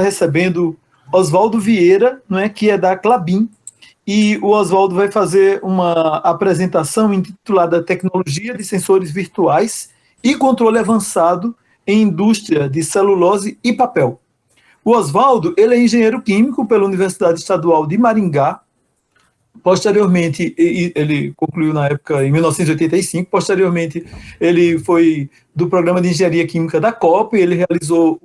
recebendo Oswaldo Vieira, não é, que é da Klabin, e o Oswaldo vai fazer uma apresentação intitulada Tecnologia de Sensores Virtuais e Controle Avançado em Indústria de Celulose e Papel. O Oswaldo, ele é engenheiro químico pela Universidade Estadual de Maringá. Posteriormente, ele concluiu na época, em 1985, posteriormente ele foi do programa de Engenharia Química da COP, ele realizou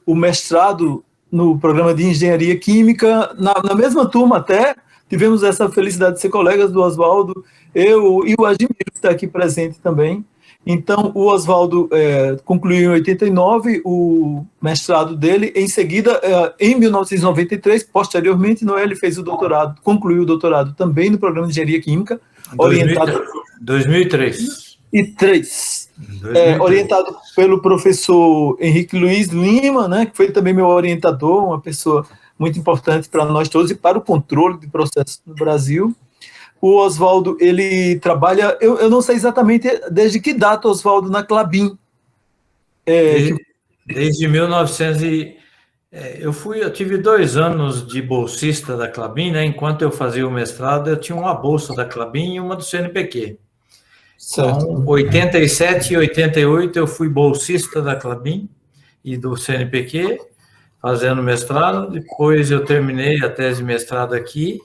o mestrado no programa de Engenharia Química, na mesma turma até, tivemos essa felicidade de ser colegas do Oswaldo, eu e o Admiro, que está aqui presente também. Então, o Oswaldo concluiu em 89 o mestrado dele, em seguida, em 1993, posteriormente, ele fez o doutorado, concluiu o doutorado também no programa de Engenharia Química, orientado... 2003. Orientado pelo professor Henrique Luiz Lima, né, que foi também meu orientador, uma pessoa muito importante para nós todos e para o controle de processos no Brasil. O Oswaldo, ele trabalha, eu não sei exatamente desde que data, Oswaldo, na Klabin. Desde 1900 eu tive 2 anos de bolsista da Klabin, né? Enquanto eu fazia o mestrado, eu tinha uma bolsa da Klabin e uma do CNPq. Certo. Então, 87 e 88 eu fui bolsista da Klabin e do CNPq, fazendo mestrado. Depois eu terminei a tese de mestrado aqui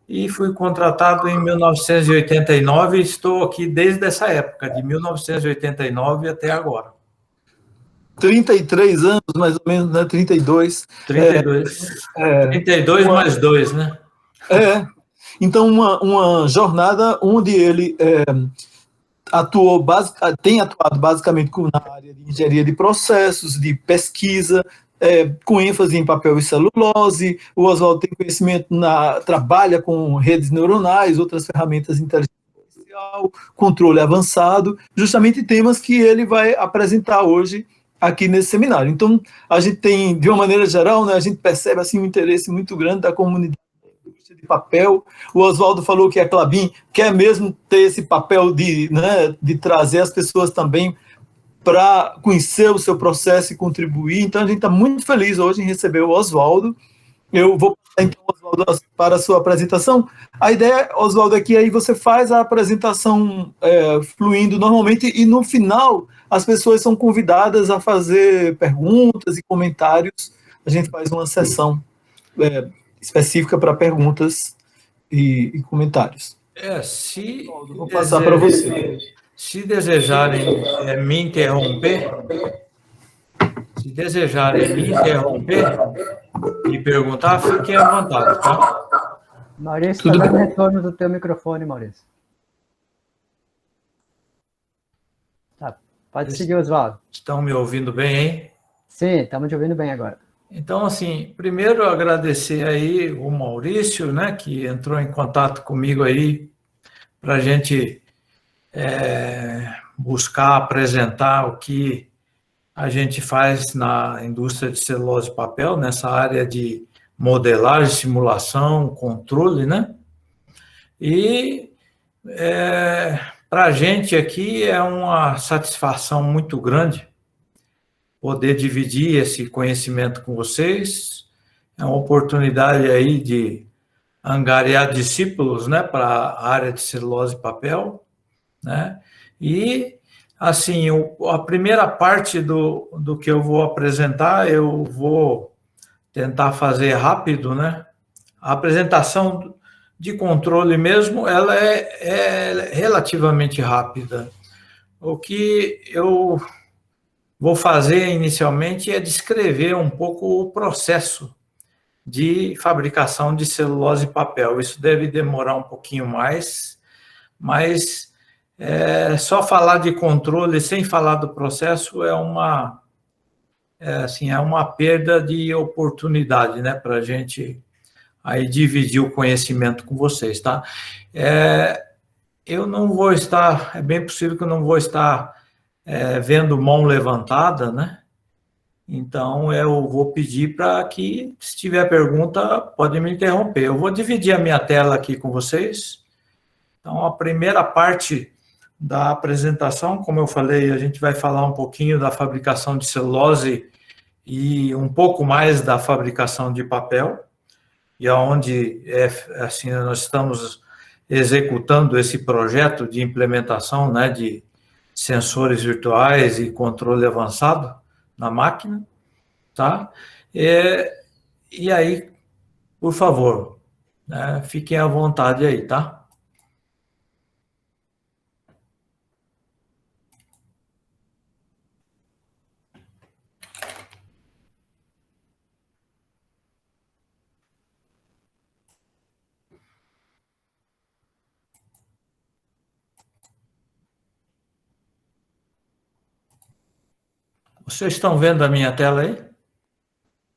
e fui contratado em 1989 e estou aqui desde essa época, de 1989 até agora. 33 anos, mais ou menos, né? 32. 32. 32 mais 2, né? Então, uma jornada onde ele tem atuado basicamente na área de engenharia de processos, de pesquisa, com ênfase em papel e celulose. O Oswaldo tem conhecimento, trabalha com redes neuronais, outras ferramentas de inteligência artificial, controle avançado, justamente temas que ele vai apresentar hoje aqui nesse seminário. Então, a gente tem, de uma maneira geral, né, a gente percebe assim, um interesse muito grande da comunidade de papel. O Oswaldo falou que a Klabin quer mesmo ter esse papel de trazer as pessoas também para conhecer o seu processo e contribuir. Então, a gente está muito feliz hoje em receber o Oswaldo. Eu vou passar, então, Oswaldo, para a sua apresentação. A ideia, Oswaldo, é que aí você faz a apresentação fluindo normalmente e, no final, as pessoas são convidadas a fazer perguntas e comentários. A gente faz uma sessão específica para perguntas e comentários. Vou passar para você. Se desejarem me interromper, e perguntar, fiquem à vontade, tá? Maurício, está dando retorno do teu microfone, Maurício. Tá, pode seguir, Oswaldo. Estão me ouvindo bem, hein? Sim, estamos te ouvindo bem agora. Então, assim, primeiro agradecer aí o Maurício, né, que entrou em contato comigo aí para a gente buscar apresentar o que a gente faz na indústria de celulose e papel, nessa área de modelagem, simulação, controle, né? E para a gente aqui é uma satisfação muito grande poder dividir esse conhecimento com vocês. É uma oportunidade aí de angariar discípulos, né, para a área de celulose e papel, né? E, assim, a primeira parte do que eu vou apresentar, eu vou tentar fazer rápido, né? A apresentação de controle mesmo, ela é relativamente rápida. O que eu vou fazer inicialmente é descrever um pouco o processo de fabricação de celulose e papel. Isso deve demorar um pouquinho mais, mas só falar de controle sem falar do processo é uma perda de oportunidade, né, para a gente aí dividir o conhecimento com vocês, tá? Eu não vou estar, é bem possível que eu não vou estar vendo mão levantada, né? Então, eu vou pedir para que, se tiver pergunta, pode me interromper. Eu vou dividir a minha tela aqui com vocês. Então, a primeira parte da apresentação, como eu falei, a gente vai falar um pouquinho da fabricação de celulose e um pouco mais da fabricação de papel, e aonde assim, nós estamos executando esse projeto de implementação, né, de sensores virtuais e controle avançado na máquina, tá? E aí, por favor, né, fiquem à vontade aí, tá? Vocês estão vendo a minha tela aí?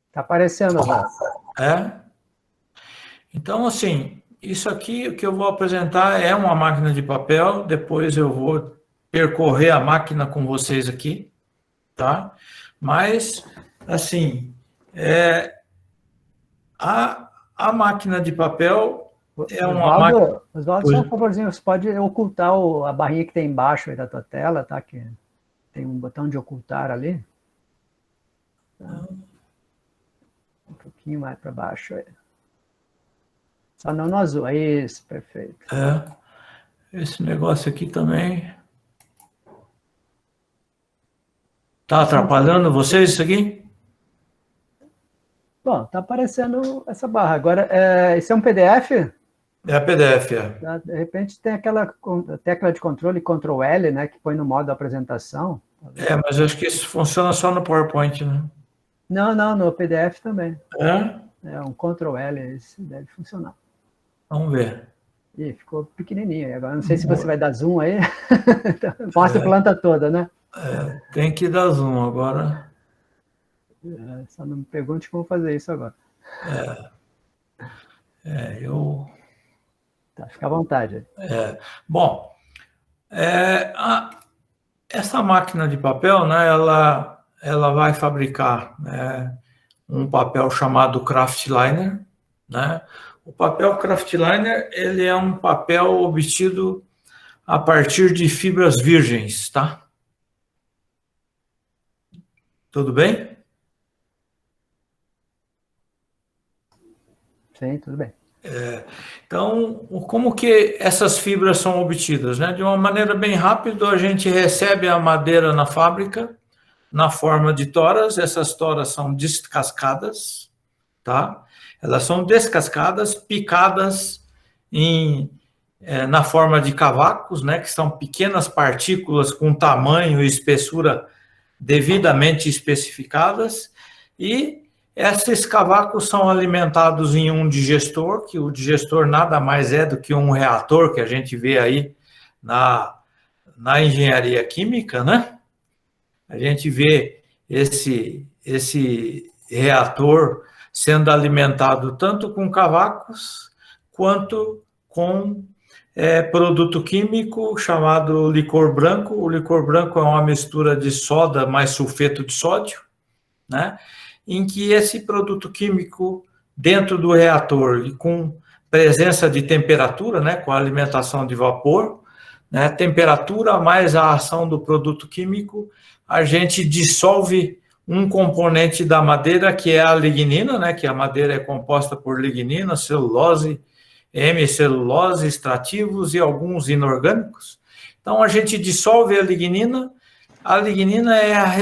Está aparecendo, Oswaldo. É? Então, assim, isso aqui, o que eu vou apresentar é uma máquina de papel, depois eu vou percorrer a máquina com vocês aqui, tá? Mas, assim, a máquina de papel é uma máquina... Oswaldo, só um favorzinho, você pode ocultar a barrinha que tem embaixo aí da tua tela, tá? Que tem um botão de ocultar ali. Tá? Um pouquinho mais para baixo aí. Só não no azul. Isso, perfeito. Esse negócio aqui também... Tá atrapalhando vocês isso aqui? Bom, tá aparecendo essa barra. Agora, esse é um PDF? É a PDF, De repente tem aquela tecla de controle, Ctrl L, né, que põe no modo apresentação. Mas eu acho que isso funciona só no PowerPoint, né? Não, no PDF também. É? Um Ctrl L, esse deve funcionar. Vamos ver. Ih, ficou pequenininho aí. Agora, não sei se você vai dar zoom aí. Mostra a planta toda, né? Tem que dar zoom agora. Só não me pergunte como fazer isso agora. Tá, fica à vontade. Bom, essa máquina de papel, né, ela vai fabricar, né, um papel chamado Kraftliner, né? O papel Kraftliner, ele é um papel obtido a partir de fibras virgens, tá? Tudo bem? Sim, tudo bem. Então, como que essas fibras são obtidas, né? De uma maneira bem rápida, a gente recebe a madeira na fábrica, na forma de toras. Essas toras são descascadas, tá? Elas são descascadas, picadas na forma de cavacos, né? Que são pequenas partículas com tamanho e espessura devidamente especificadas, e esses cavacos são alimentados em um digestor, que o digestor nada mais é do que um reator que a gente vê aí na engenharia química, né? A gente vê esse reator sendo alimentado tanto com cavacos quanto com produto químico chamado licor branco. O licor branco é uma mistura de soda mais sulfeto de sódio, né? Em que esse produto químico dentro do reator e com presença de temperatura, né, com a alimentação de vapor, né, temperatura mais a ação do produto químico, a gente dissolve um componente da madeira que é a lignina, né, que a madeira é composta por lignina, celulose, hemicelulose, extrativos e alguns inorgânicos. Então a gente dissolve a lignina. A lignina é a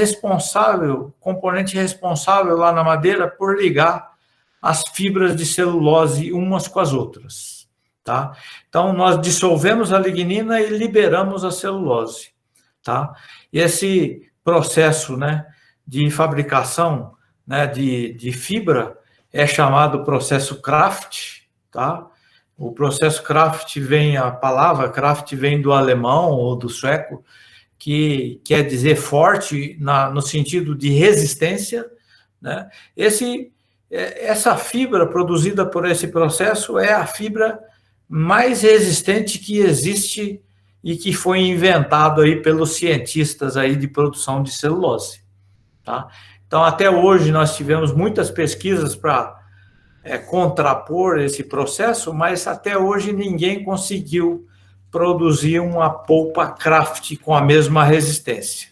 componente responsável lá na madeira por ligar as fibras de celulose umas com as outras, tá? Então, nós dissolvemos a lignina e liberamos a celulose, tá? E esse processo, né, de fabricação, né, de fibra é chamado processo Kraft, tá? O processo Kraft a palavra Kraft vem do alemão ou do sueco, que quer dizer forte no sentido de resistência, né? Essa fibra produzida por esse processo é a fibra mais resistente que existe e que foi inventado aí pelos cientistas aí de produção de celulose, tá? Então, até hoje nós tivemos muitas pesquisas para contrapor esse processo, mas até hoje ninguém conseguiu produzir uma polpa Kraft com a mesma resistência,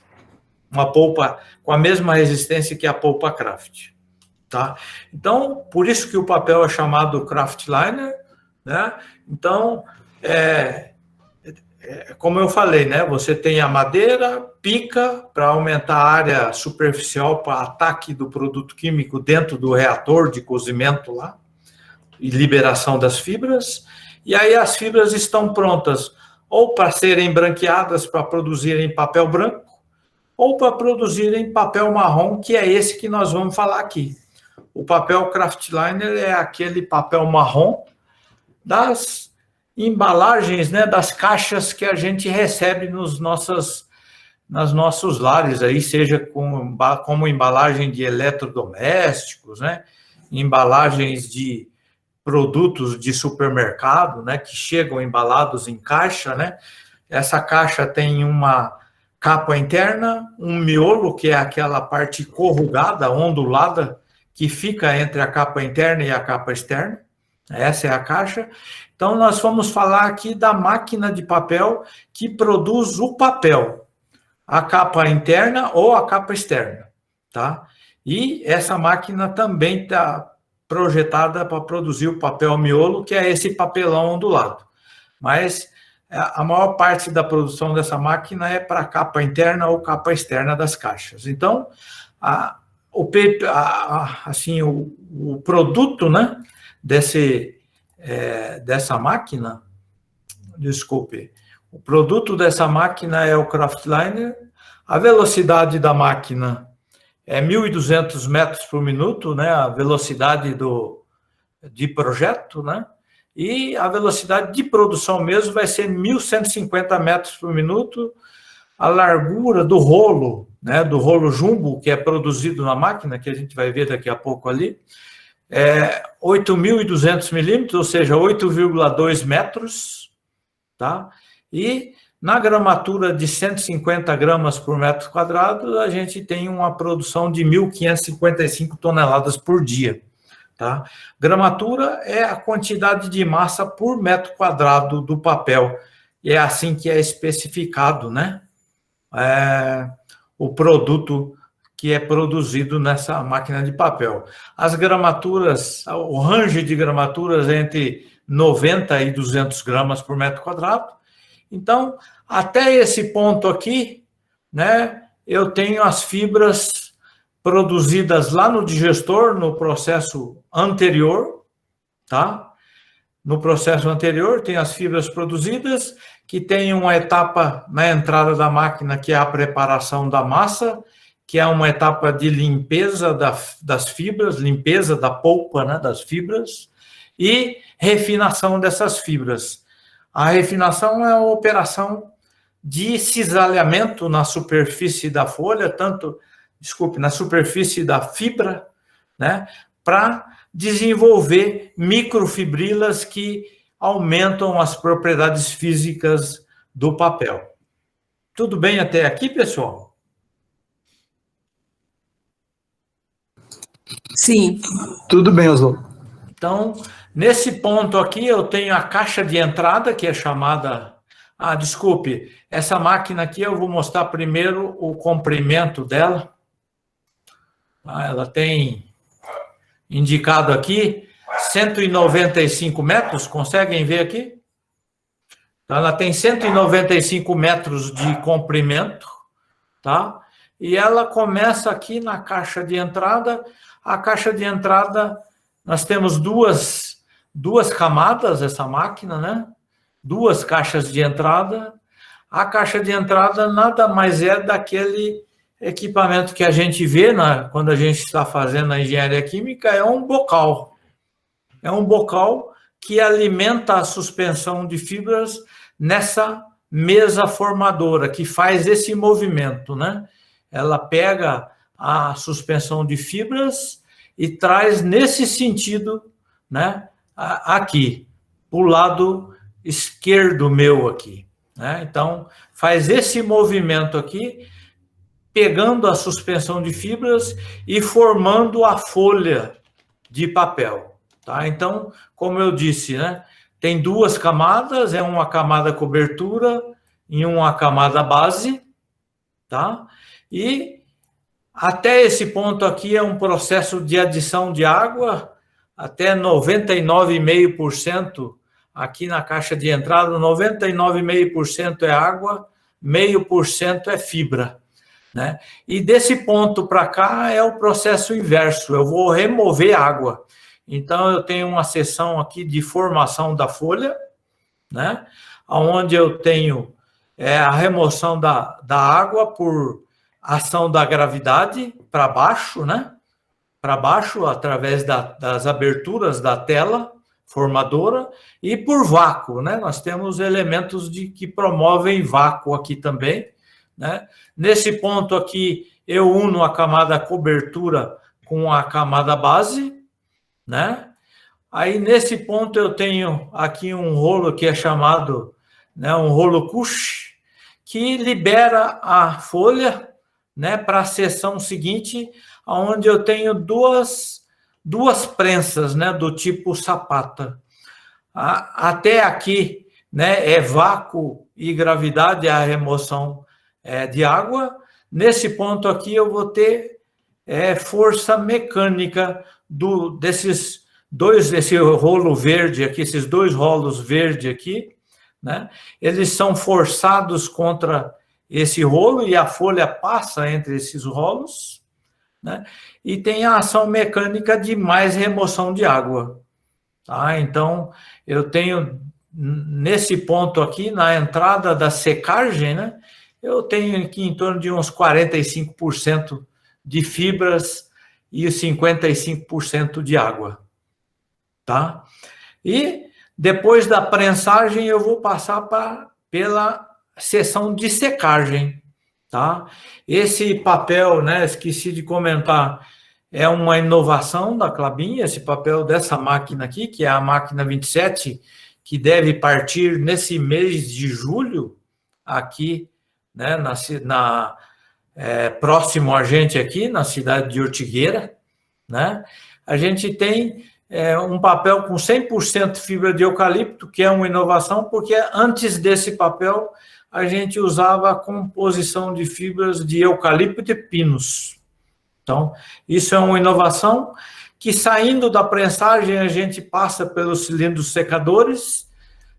uma polpa com a mesma resistência que a polpa Kraft, tá? Então, por isso que o papel é chamado Kraftliner, né? Então, como eu falei, né? Você tem a madeira, pica para aumentar a área superficial para ataque do produto químico dentro do reator de cozimento lá e liberação das fibras. E aí as fibras estão prontas ou para serem branqueadas para produzirem papel branco ou para produzirem papel marrom, que é esse que nós vamos falar aqui. O papel Kraftliner é aquele papel marrom das embalagens, né, das caixas que a gente recebe nos nossos lares, aí, seja como embalagem de eletrodomésticos, né, embalagens de produtos de supermercado, né, que chegam embalados em caixa, né. Essa caixa tem uma capa interna, um miolo, que é aquela parte corrugada, ondulada, que fica entre a capa interna e a capa externa. Essa é a caixa. Então, nós vamos falar aqui da máquina de papel que produz o papel, a capa interna ou a capa externa, tá? E essa máquina também está projetada para produzir o papel miolo, que é esse papelão ondulado. Mas a maior parte da produção dessa máquina é para a capa interna ou capa externa das caixas. Então, o produto, né, dessa máquina, desculpe, o produto dessa máquina é o Kraftliner. A velocidade da máquina é 1.200 metros por minuto, né, a velocidade de projeto, né, e a velocidade de produção mesmo vai ser 1.150 metros por minuto. A largura do rolo, né, do rolo jumbo, que é produzido na máquina, que a gente vai ver daqui a pouco ali, é 8.200 milímetros, ou seja, 8,2 metros, tá? E na gramatura de 150 gramas por metro quadrado, a gente tem uma produção de 1.555 toneladas por dia, tá? Gramatura é a quantidade de massa por metro quadrado do papel, e é assim que é especificado, né? O produto que é produzido nessa máquina de papel. As gramaturas, o range de gramaturas é entre 90 e 200 gramas por metro quadrado. Então, até esse ponto aqui, né, eu tenho as fibras produzidas lá no digestor, no processo anterior, tá? No processo anterior, tem as fibras produzidas, que tem uma etapa na entrada da máquina, que é a preparação da massa, que é uma etapa de limpeza das fibras, limpeza da polpa, né, das fibras, e refinação dessas fibras. A refinação é uma operação de cisalhamento na superfície da folha, na superfície da fibra, né, para desenvolver microfibrilas que aumentam as propriedades físicas do papel. Tudo bem até aqui, pessoal? Sim. Tudo bem, Oswaldo. Então, nesse ponto aqui, eu tenho a caixa de entrada, que é chamada... desculpe, essa máquina aqui eu vou mostrar primeiro o comprimento dela. Ela tem indicado aqui 195 metros, conseguem ver aqui? Então, ela tem 195 metros de comprimento, tá? E ela começa aqui na caixa de entrada. A caixa de entrada, nós temos duas camadas, essa máquina, né? Duas caixas de entrada. A caixa de entrada nada mais é daquele equipamento que a gente vê quando a gente está fazendo a engenharia química, é um bocal. É um bocal que alimenta a suspensão de fibras nessa mesa formadora, que faz esse movimento, né? Ela pega a suspensão de fibras e traz nesse sentido, né, aqui, para o lado esquerdo meu aqui, né? Então, faz esse movimento aqui, pegando a suspensão de fibras e formando a folha de papel, tá? Então, como eu disse, né, tem duas camadas, uma camada cobertura e uma camada base, tá? E até esse ponto aqui é um processo de adição de água, até 99,5% aqui na caixa de entrada, 99,5% é água, 0,5% é fibra, né? E desse ponto para cá é o processo inverso, eu vou remover água. Então, eu tenho uma seção aqui de formação da folha, né? Onde eu tenho a remoção da água por ação da gravidade para baixo, né? Para baixo, através das aberturas da tela formadora, e por vácuo, né? Nós temos elementos que promovem vácuo aqui também, né? Nesse ponto aqui, eu uno a camada cobertura com a camada base, né? Aí, nesse ponto, eu tenho aqui um rolo que é chamado, né, um rolo Cush, que libera a folha, né, para a seção seguinte, onde eu tenho duas prensas, né, do tipo sapata. Até aqui, né, é vácuo e gravidade, a remoção de água. Nesse ponto aqui, eu vou ter força mecânica desse rolo verde aqui, esses dois rolos verde aqui, né? Eles são forçados contra esse rolo e a folha passa entre esses rolos, né? E tem a ação mecânica de mais remoção de água, tá? Então, eu tenho nesse ponto aqui, na entrada da secagem, né? Eu tenho aqui em torno de uns 45% de fibras e 55% de água, tá? E depois da prensagem eu vou passar pela seção de secagem, tá? Esse papel, né, esqueci de comentar, é uma inovação da Klabin, esse papel dessa máquina aqui, que é a máquina 27, que deve partir nesse mês de julho, aqui, né, próximo a gente aqui, na cidade de Ortigueira, né? A gente tem um papel com 100% fibra de eucalipto, que é uma inovação, porque antes desse papel a gente usava a composição de fibras de eucalipto e pinos. Então, isso é uma inovação que, saindo da prensagem, a gente passa pelos cilindros secadores.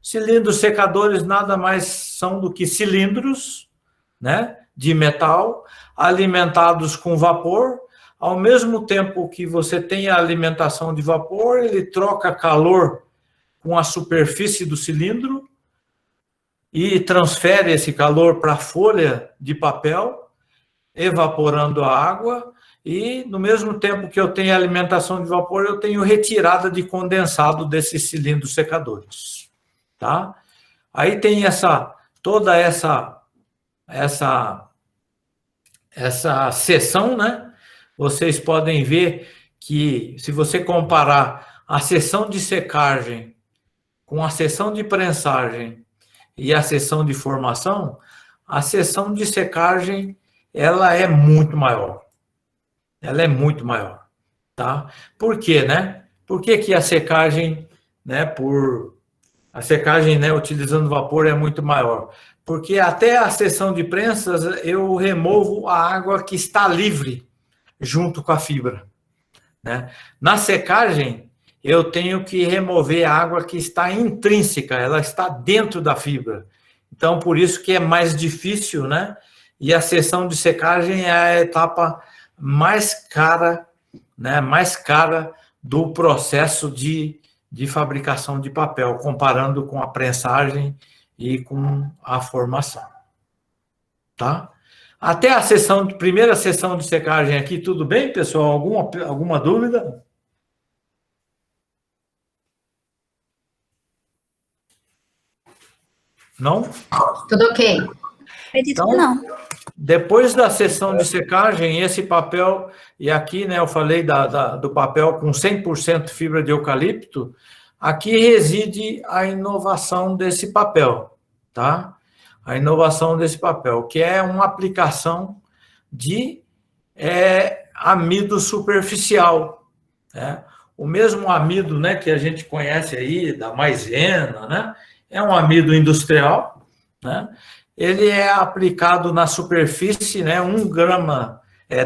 Cilindros secadores nada mais são do que cilindros, né, de metal, alimentados com vapor. Ao mesmo tempo que você tem a alimentação de vapor, ele troca calor com a superfície do cilindro e transfere esse calor para a folha de papel, evaporando a água, e no mesmo tempo que eu tenho alimentação de vapor, eu tenho retirada de condensado desses cilindros secadores, tá? Aí tem toda essa seção, né? Vocês podem ver que, se você comparar a seção de secagem com a seção de prensagem e a seção de formação, a seção de secagem, ela é muito maior. Ela é muito maior, tá? Por quê, né? Por que a secagem, né, utilizando vapor é muito maior? Porque até a seção de prensas eu removo a água que está livre junto com a fibra, né? Na secagem, eu tenho que remover a água que está intrínseca, ela está dentro da fibra. Então, por isso que é mais difícil, né? E a seção de secagem é a etapa mais cara, né? Mais cara do processo de fabricação de papel, comparando com a prensagem e com a formação, tá? Até a primeira sessão de secagem aqui, tudo bem, pessoal? Alguma dúvida? Não? Tudo ok. Então, não. Depois da sessão de secagem, esse papel, e aqui, né, eu falei do papel com 100% fibra de eucalipto, aqui reside a inovação desse papel, tá? A inovação desse papel, que é uma aplicação de amido superficial, né? O mesmo amido, né, que a gente conhece aí, da maisena, né? É um amido industrial, né? ele é aplicado na superfície, né,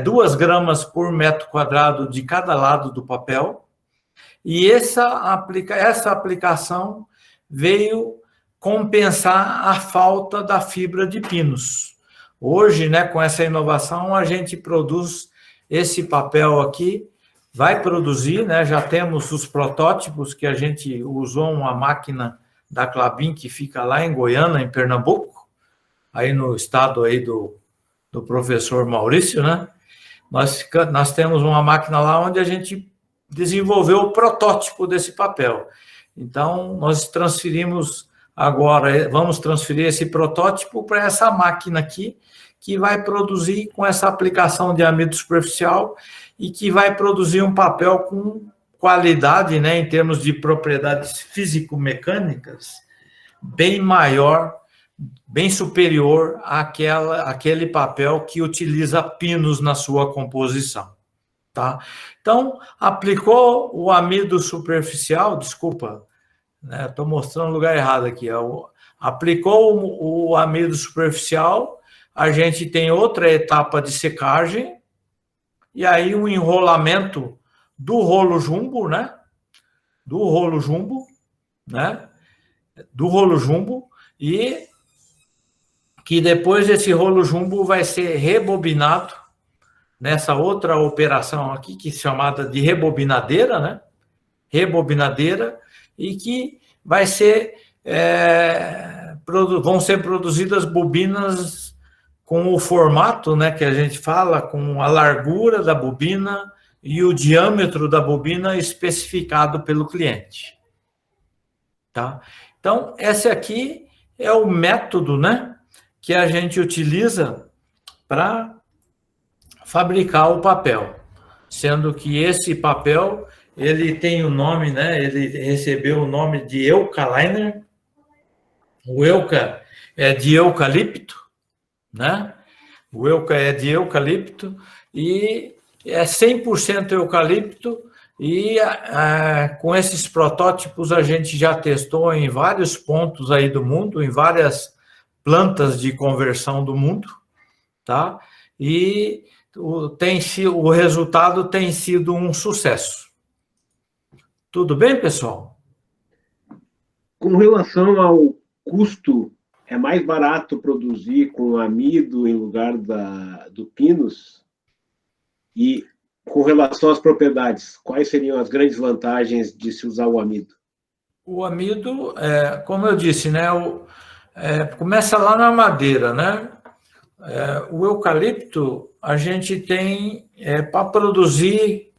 2 gramas por metro quadrado de cada lado do papel, e essa aplicação veio compensar a falta da fibra de pinos. Hoje, né, com essa inovação, a gente produz esse papel aqui, vai produzir, né, já temos os protótipos que a gente usou uma máquina da Klabin que fica lá em Goiânia, em Pernambuco, aí no estado aí do professor Maurício, né? Nós temos uma máquina lá onde a gente desenvolveu o protótipo desse papel. Então, nós vamos transferir esse protótipo para essa máquina aqui, que vai produzir com essa aplicação de amido superficial e que vai produzir um papel com qualidade, né, em termos de propriedades físico-mecânicas, bem maior, bem superior àquele papel que utiliza pinos na sua composição. Tá? Então, aplicou o amido superficial, desculpa, né, estou mostrando o lugar errado aqui, aplicou o amido superficial, a gente tem outra etapa de secagem, e aí o enrolamento do rolo jumbo, né? Do rolo jumbo, e que depois esse rolo jumbo vai ser rebobinado nessa outra operação aqui, que é chamada de rebobinadeira, né? Rebobinadeira, e que vai ser, vão ser produzidas bobinas com o formato, né, que a gente fala, com a largura da bobina e o diâmetro da bobina especificado pelo cliente. Tá? Então, esse aqui é o método, né, que a gente utiliza para fabricar o papel, sendo que esse papel, ele tem o nome, né, ele recebeu o nome de Eucaliner. O Euca é de eucalipto, né? O Euca é de eucalipto e é 100% eucalipto, e com esses protótipos a gente já testou em vários pontos aí do mundo, em várias plantas de conversão do mundo, tá? E o resultado tem sido um sucesso. Tudo bem, pessoal? Com relação ao custo, é mais barato produzir com amido em lugar do pinus? E com relação às propriedades, quais seriam as grandes vantagens de se usar o amido? O amido, como eu disse, né, começa lá na madeira, né? O eucalipto, a gente tem, para produzir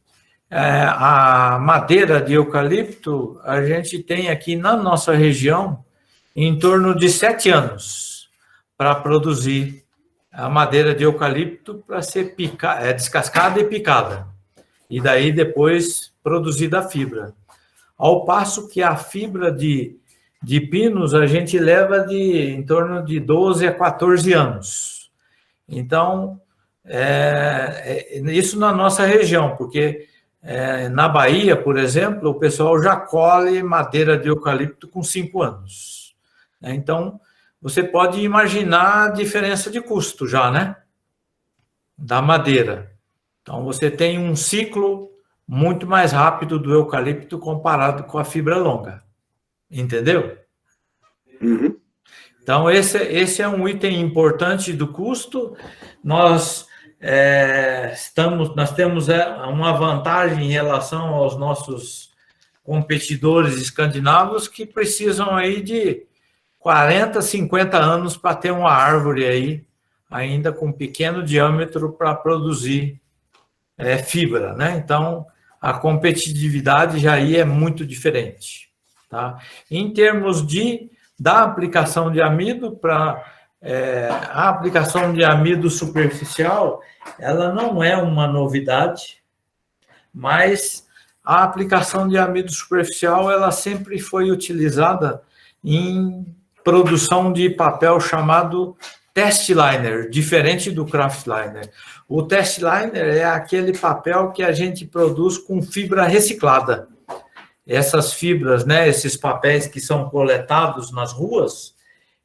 a madeira de eucalipto, a gente tem aqui na nossa região em torno de 7 anos para produzir a madeira de eucalipto para ser descascada e picada. E daí depois produzida a fibra. Ao passo que a fibra de pinos a gente leva em torno de 12 a 14 anos. Então, isso na nossa região, porque na Bahia, por exemplo, o pessoal já colhe madeira de eucalipto com 5 anos. Então, você pode imaginar a diferença de custo já, né? Da madeira. Então, você tem um ciclo muito mais rápido do eucalipto comparado com a fibra longa. Entendeu? Uhum. Então, esse é um item importante do custo. Nós temos uma vantagem em relação aos nossos competidores escandinavos que precisam aí de 40, 50 anos para ter uma árvore aí, ainda com pequeno diâmetro, para produzir fibra, né? Então, a competitividade já aí é muito diferente, tá? Em termos da aplicação de amido, a aplicação de amido superficial, ela não é uma novidade, mas a aplicação de amido superficial, ela sempre foi utilizada em produção de papel chamado testliner, diferente do craftliner. O testliner é aquele papel que a gente produz com fibra reciclada. Essas fibras, né, esses papéis que são coletados nas ruas,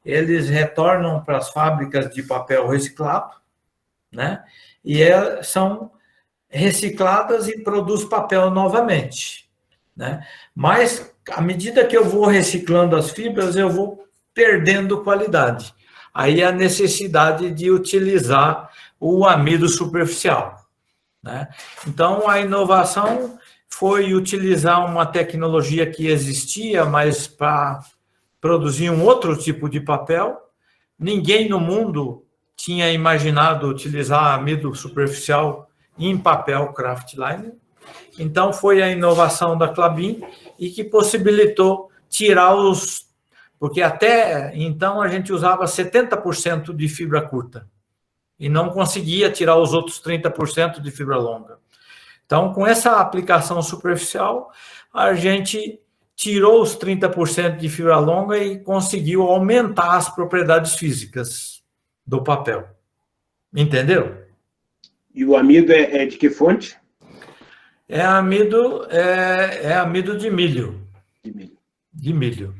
eles retornam para as fábricas de papel reciclado, né? E são recicladas e produz papel novamente, né? Mas, à medida que eu vou reciclando as fibras, eu vou perdendo qualidade. Aí a necessidade de utilizar o amido superficial, né? Então, a inovação foi utilizar uma tecnologia que existia, mas para produzir um outro tipo de papel. Ninguém no mundo tinha imaginado utilizar amido superficial em papel kraftliner. Então, foi a inovação da Klabin e que possibilitou tirar os... Porque até então a gente usava 70% de fibra curta e não conseguia tirar os outros 30% de fibra longa. Então, com essa aplicação superficial, a gente tirou os 30% de fibra longa e conseguiu aumentar as propriedades físicas do papel. Entendeu? E o amido é de que fonte? É amido de milho. De milho.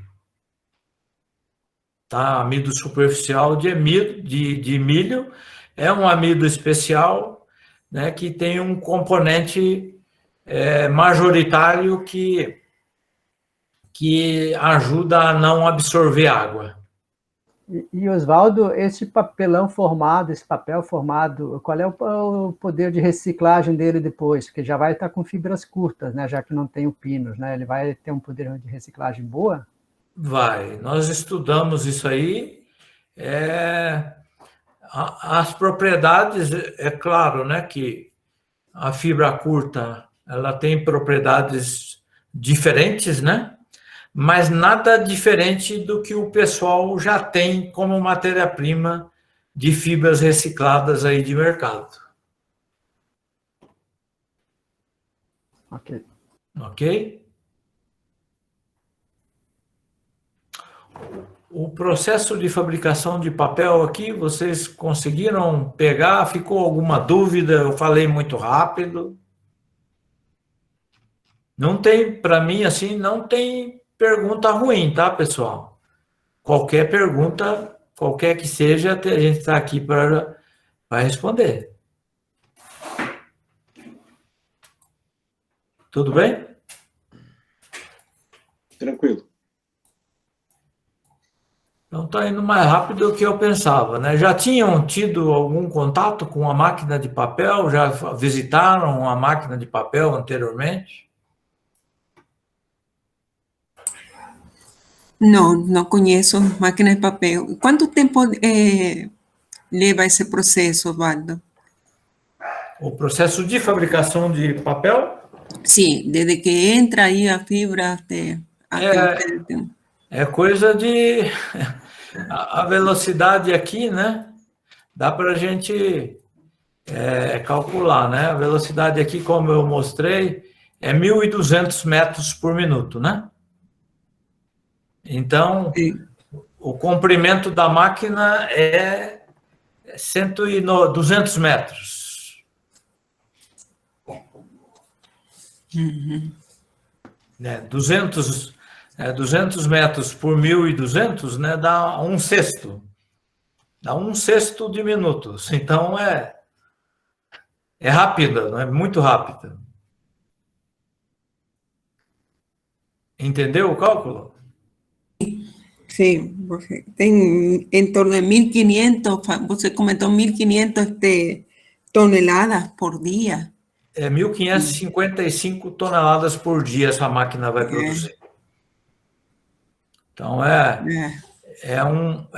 Tá? Amido superficial de milho. É um amido especial, né, que tem um componente majoritário que ajuda a não absorver água. E Oswaldo, esse papel formado, qual é o poder de reciclagem dele depois? Porque já vai estar com fibras curtas, né? Já que não tem o pinos, né? Ele vai ter um poder de reciclagem boa? Vai. Nós estudamos isso aí. As propriedades, é claro, né, que a fibra curta ela tem propriedades diferentes, né? Mas nada diferente do que o pessoal já tem como matéria-prima de fibras recicladas aí de mercado. Ok. Ok? O processo de fabricação de papel aqui, vocês conseguiram pegar? Ficou alguma dúvida? Eu falei muito rápido. Não tem, para mim, assim, não tem pergunta ruim, tá, pessoal? Qualquer pergunta, qualquer que seja, a gente está aqui para responder. Tudo bem? Tranquilo. Então, está indo mais rápido do que eu pensava, né? Já tinham tido algum contato com a máquina de papel? Já visitaram a máquina de papel anteriormente? No conheço máquina de papel. Quanto tempo leva esse processo, Oswaldo? O processo de fabricação de papel? Sim, desde que entra aí a fibra até É coisa de... A velocidade aqui, né? Dá para a gente calcular, né? A velocidade aqui, como eu mostrei, é 1.200 metros por minuto, né? Então, o comprimento da máquina é 200 metros. Uhum. 200 metros por 1.200, né, dá um sexto. Dá um sexto de minutos. Então, é rápida, não é muito rápida. Entendeu o cálculo? Sim, porque tem em torno de 1.500, você comentou 1.500 toneladas por dia. 1.555 toneladas por dia essa máquina vai produzir. Então, é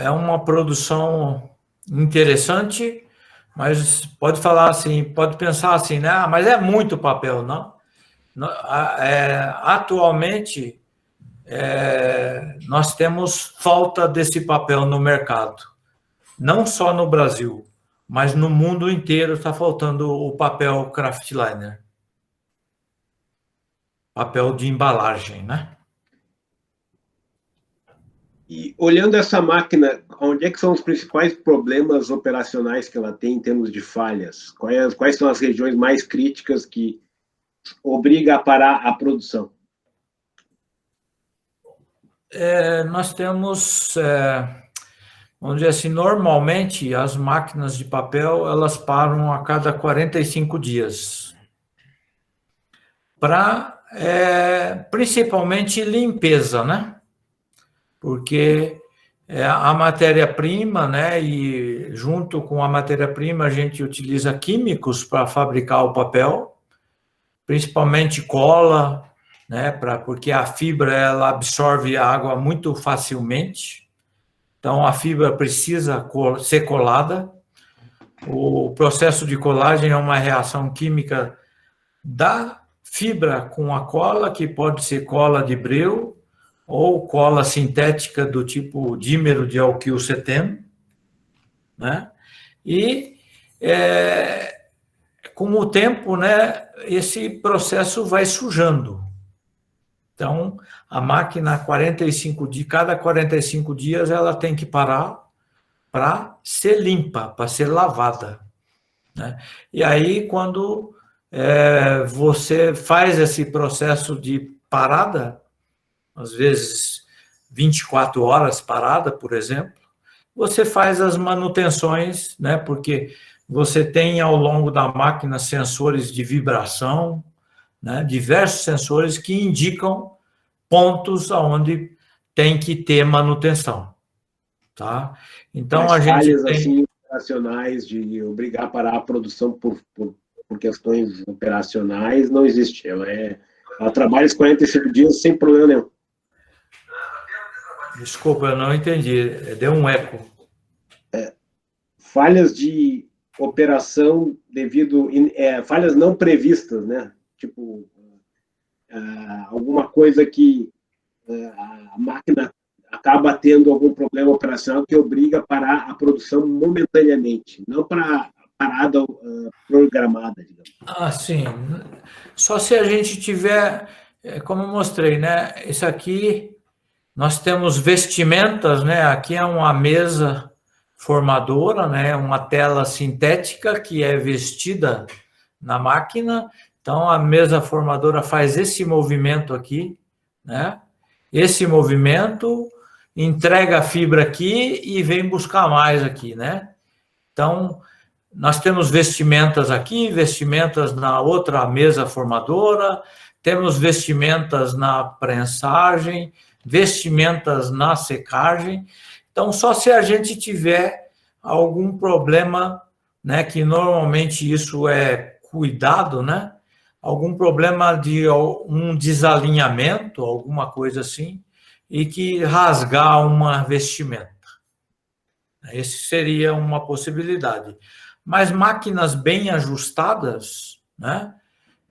uma produção interessante, mas pode falar assim, pode pensar assim, né? Ah, mas é muito papel, não? Atualmente, nós temos falta desse papel no mercado. Não só no Brasil, mas no mundo inteiro está faltando o papel kraftliner. Papel de embalagem, né? E olhando essa máquina, onde é que são os principais problemas operacionais que ela tem em termos de falhas? Quais são as regiões mais críticas que obriga a parar a produção? Nós temos vamos dizer assim, normalmente as máquinas de papel, elas param a cada 45 dias. Para, principalmente, limpeza, né? Porque a matéria-prima, né? E junto com a matéria-prima, a gente utiliza químicos para fabricar o papel, principalmente cola, né? Porque a fibra, ela absorve a água muito facilmente. Então, a fibra precisa ser colada. O processo de colagem é uma reação química da fibra com a cola, que pode ser cola de breu ou cola sintética do tipo dímero de alquil-ceteno, né? E, com o tempo, né, esse processo vai sujando. Então, a máquina, cada 45 dias, ela tem que parar para ser limpa, para ser lavada, né? E aí, quando você faz esse processo de parada, às vezes 24 horas parada, por exemplo, você faz as manutenções, né? Porque você tem ao longo da máquina sensores de vibração, né? Diversos sensores que indicam pontos onde tem que ter manutenção, tá? Então, Mas a gente falhas tem... assim, operacionais de obrigar a parar a produção por questões operacionais não existe. Ela trabalha os 45 dias sem problema nenhum. Desculpa, eu não entendi. Deu um eco. Falhas de operação devido... falhas não previstas, né? Tipo, alguma coisa que a máquina acaba tendo algum problema operacional que obriga a parar a produção momentaneamente, não para parada programada, digamos. Ah, sim. Só se a gente tiver, como eu mostrei, né? Isso aqui, nós temos vestimentas, né? Aqui é uma mesa formadora, né? Uma tela sintética que é vestida na máquina. Então, a mesa formadora faz esse movimento aqui, né? Esse movimento entrega a fibra aqui e vem buscar mais aqui, né? Então, nós temos vestimentas aqui, vestimentas na outra mesa formadora, temos vestimentas na prensagem, vestimentas na secagem. Então, só se a gente tiver algum problema, né, que normalmente isso é cuidado, né? Algum problema de um desalinhamento, alguma coisa assim, e que rasgar uma vestimenta. Esse seria uma possibilidade. Mas máquinas bem ajustadas, né,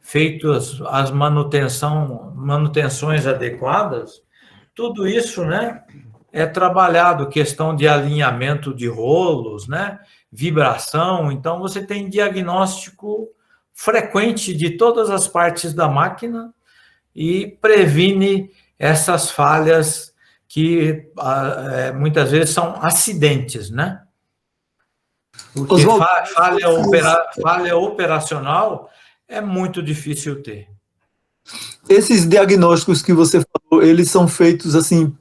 feitas as manutenções adequadas, tudo isso, né, é trabalhado, questão de alinhamento de rolos, né, vibração. Então, você tem diagnóstico frequente de todas as partes da máquina e previne essas falhas que muitas vezes são acidentes, né? Porque Oswaldo, falha operacional é muito difícil ter. esses diagnósticos que você falou, eles são feitos assim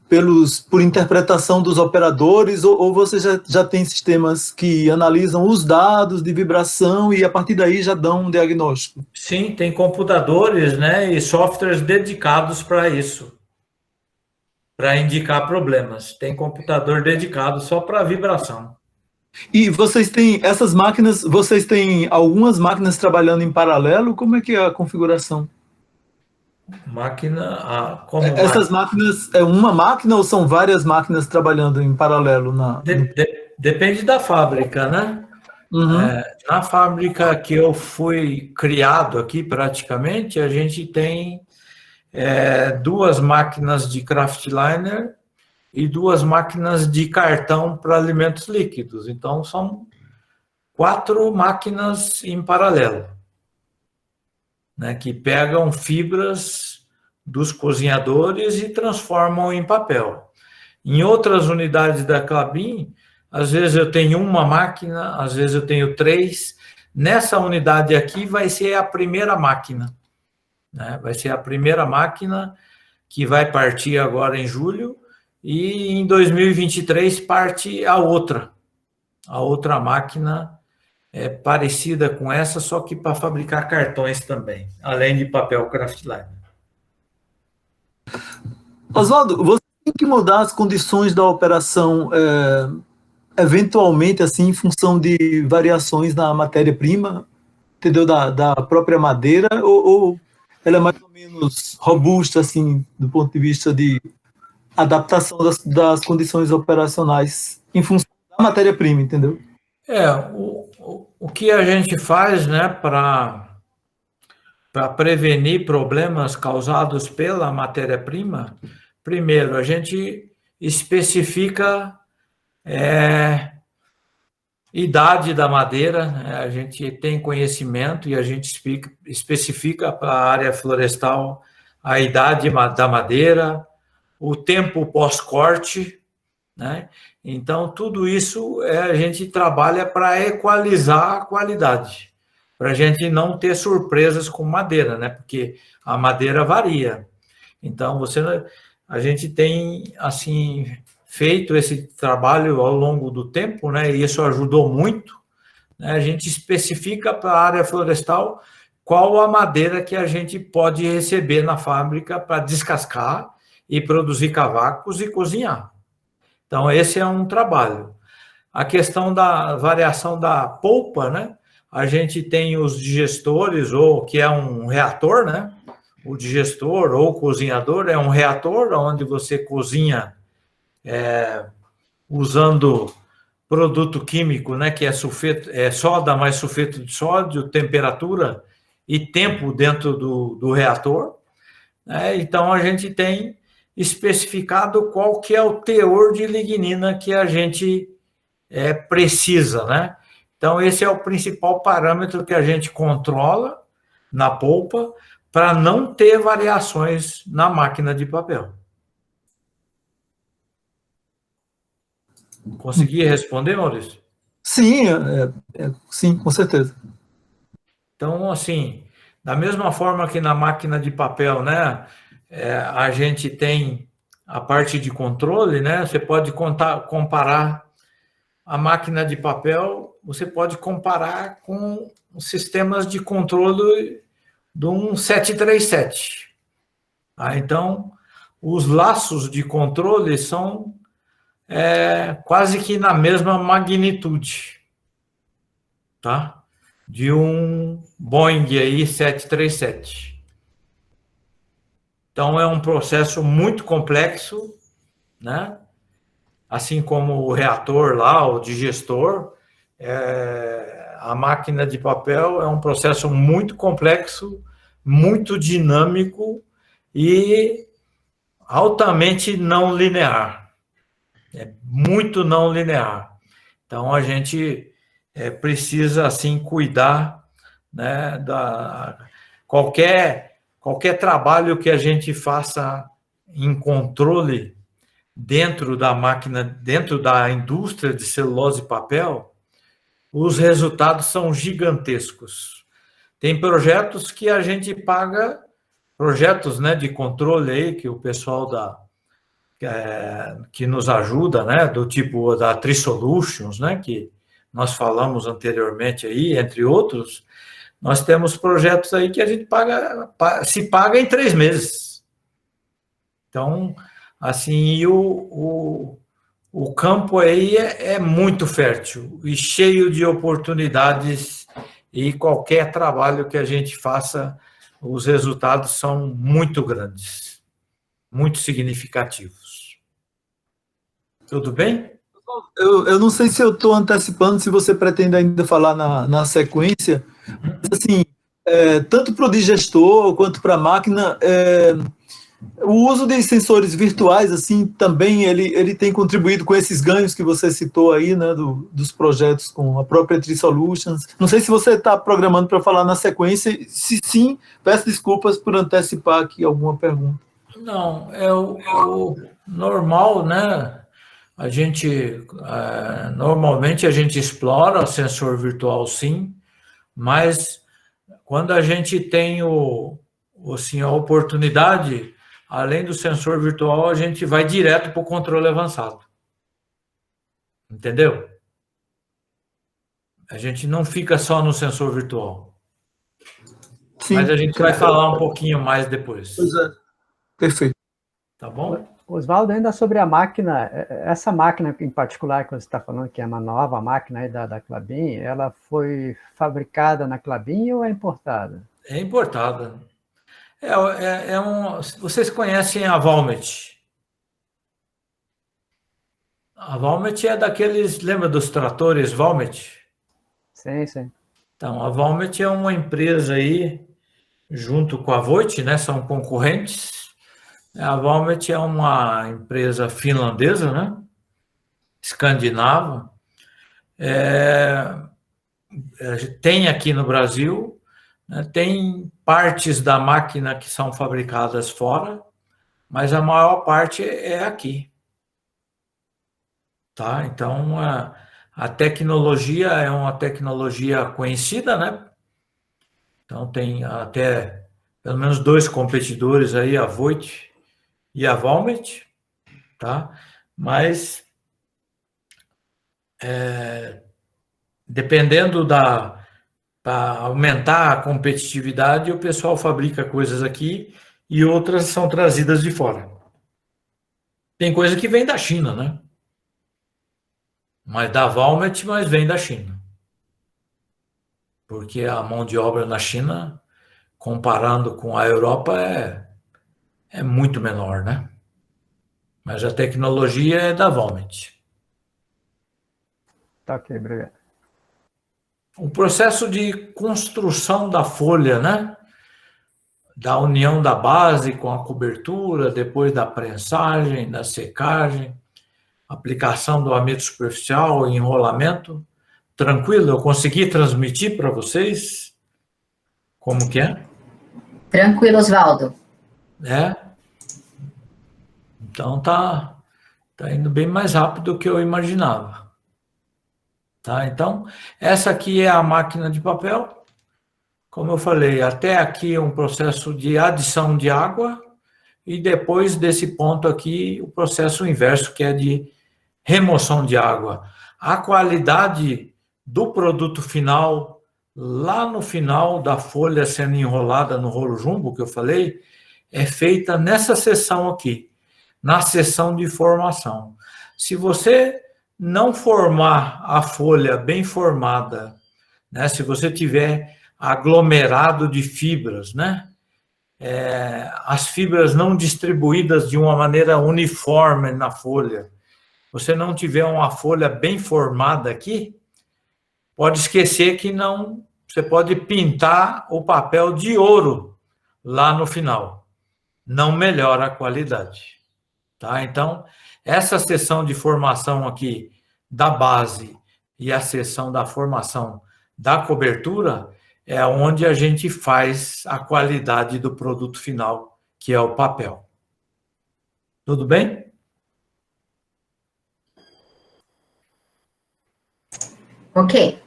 por interpretação dos operadores, ou você já tem sistemas que analisam os dados de vibração e a partir daí já dão um diagnóstico? Sim, tem computadores, né, e softwares dedicados para isso, para indicar problemas. Tem computador dedicado só para vibração. E vocês têm essas máquinas, vocês têm algumas máquinas trabalhando em paralelo? Como é que é a configuração? Essas máquinas, é uma máquina ou são várias máquinas trabalhando em paralelo? Depende da fábrica, né? Uhum. Na fábrica que eu fui criado aqui, praticamente, a gente tem 2 máquinas de kraftliner e 2 máquinas de cartão para alimentos líquidos. Então, são 4 máquinas em paralelo, né, que pegam fibras dos cozinhadores e transformam em papel. Em outras unidades da Klabin, às vezes eu tenho uma máquina, às vezes eu tenho 3. Nessa unidade aqui vai ser a primeira máquina, né? Vai ser a primeira máquina que vai partir agora em julho, e em 2023 parte a outra máquina parecida com essa, só que para fabricar cartões também, além de papel kraftliner. Oswaldo, você tem que mudar as condições da operação, eventualmente, assim, em função de variações na matéria-prima, entendeu? Da própria madeira, ou ela é mais ou menos robusta, assim, do ponto de vista de adaptação das condições operacionais em função da matéria-prima, entendeu? O que a gente faz, né, para prevenir problemas causados pela matéria-prima, primeiro, a gente especifica idade da madeira, né? A gente tem conhecimento e a gente especifica para a área florestal a idade da madeira, o tempo pós-corte, né? Então, tudo isso a gente trabalha para equalizar a qualidade, para a gente não ter surpresas com madeira, né? Porque a madeira varia. Então, a gente tem, assim, feito esse trabalho ao longo do tempo, né? E isso ajudou muito, né? A gente especifica para a área florestal qual a madeira que a gente pode receber na fábrica para descascar e produzir cavacos e cozinhar. Então, esse é um trabalho. A questão da variação da polpa, né? A gente tem os digestores, ou que é um reator, né? O digestor ou cozinhador é um reator onde você cozinha usando produto químico, né? Que é soda mais sulfeto de sódio, temperatura e tempo dentro do reator, né? Então, a gente tem especificado qual que é o teor de lignina que a gente precisa, né? Então, esse é o principal parâmetro que a gente controla na polpa para não ter variações na máquina de papel. Consegui responder, Maurício? Sim, sim, com certeza. Então, assim, da mesma forma que na máquina de papel, né, a gente tem a parte de controle, né? Você pode comparar a máquina de papel, você pode comparar com os sistemas de controle de um 737. Então, os laços de controle são quase que na mesma magnitude, tá? De um Boeing aí 737. Então, é um processo muito complexo, né? Assim como o reator lá, o digestor, a máquina de papel é um processo muito complexo, muito dinâmico e altamente não linear. É muito não linear. Então, a gente precisa, assim, cuidar, né, qualquer trabalho que a gente faça em controle dentro da máquina, dentro da indústria de celulose e papel, os resultados são gigantescos. Tem projetos que a gente paga, projetos, né, de controle aí, que o pessoal que nos ajuda, né, do tipo da Tri-Solutions, né, que nós falamos anteriormente aí, entre outros, nós temos projetos aí que a gente se paga em 3 meses. Então, assim, o campo aí é muito fértil e cheio de oportunidades, e qualquer trabalho que a gente faça, os resultados são muito grandes, muito significativos. Tudo bem? Eu não sei se eu estou antecipando, se você pretende ainda falar na sequência, mas, assim, tanto para o digestor quanto para a máquina, o uso de sensores virtuais, assim, também ele tem contribuído com esses ganhos que você citou aí, né, dos projetos com a própria Tri-Solutions. Não sei se você está programando para falar na sequência. Se sim, peço desculpas por antecipar aqui alguma pergunta. Não, é o normal, né? A gente, normalmente a gente explora sensor virtual, sim, mas quando a gente tem assim, a oportunidade, além do sensor virtual, a gente vai direto para o controle avançado. Entendeu? A gente não fica só no sensor virtual. Sim, Mas a gente vai falar um pouquinho mais depois. Pois é. Perfeito. Tá bom? Oswaldo, ainda sobre a máquina, essa máquina em particular que você está falando, que é uma nova máquina aí da Klabin, ela foi fabricada na Klabin ou é importada? É importada. Vocês conhecem a Valmet? A Valmet é daqueles, lembra dos tratores Valmet? Sim, sim. Então, a Valmet é uma empresa aí, junto com a Voith, né? São concorrentes. A Valmet é uma empresa finlandesa, né? Escandinava. Tem aqui no Brasil, né? Tem partes da máquina que são fabricadas fora, mas a maior parte é aqui. Tá? Então, a tecnologia é uma tecnologia conhecida, né? Então, tem até pelo menos 2 competidores aí, a Voith e a Valmet, tá? Mas, dependendo para aumentar a competitividade, o pessoal fabrica coisas aqui e outras são trazidas de fora. Tem coisa que vem da China, né? Mas da Valmet, mas vem da China. Porque a mão de obra na China, comparando com a Europa, é muito menor, né? Mas a tecnologia é da Valmet. Tá ok, obrigado. O processo de construção da folha, né? Da união da base com a cobertura, depois da prensagem, da secagem, aplicação do amido superficial, enrolamento. Tranquilo? Eu consegui transmitir para vocês como que é? Tranquilo, Oswaldo. Então tá indo bem mais rápido do que eu imaginava. Tá? Então, essa aqui é a máquina de papel. Como eu falei, até aqui é um processo de adição de água e depois desse ponto aqui, o processo inverso, que é de remoção de água. A qualidade do produto final, lá no final da folha sendo enrolada no rolo jumbo, que eu falei, é feita nessa seção aqui, na seção de formação. Se você não formar a folha bem formada, né, se você tiver aglomerado de fibras, né, as fibras não distribuídas de uma maneira uniforme na folha, você não tiver uma folha bem formada aqui, pode esquecer que não, você pode pintar o papel de ouro lá no final. Não melhora a qualidade. Tá? Então, essa seção de formação aqui da base e a seção da formação da cobertura é onde a gente faz a qualidade do produto final, que é o papel. Tudo bem? Ok.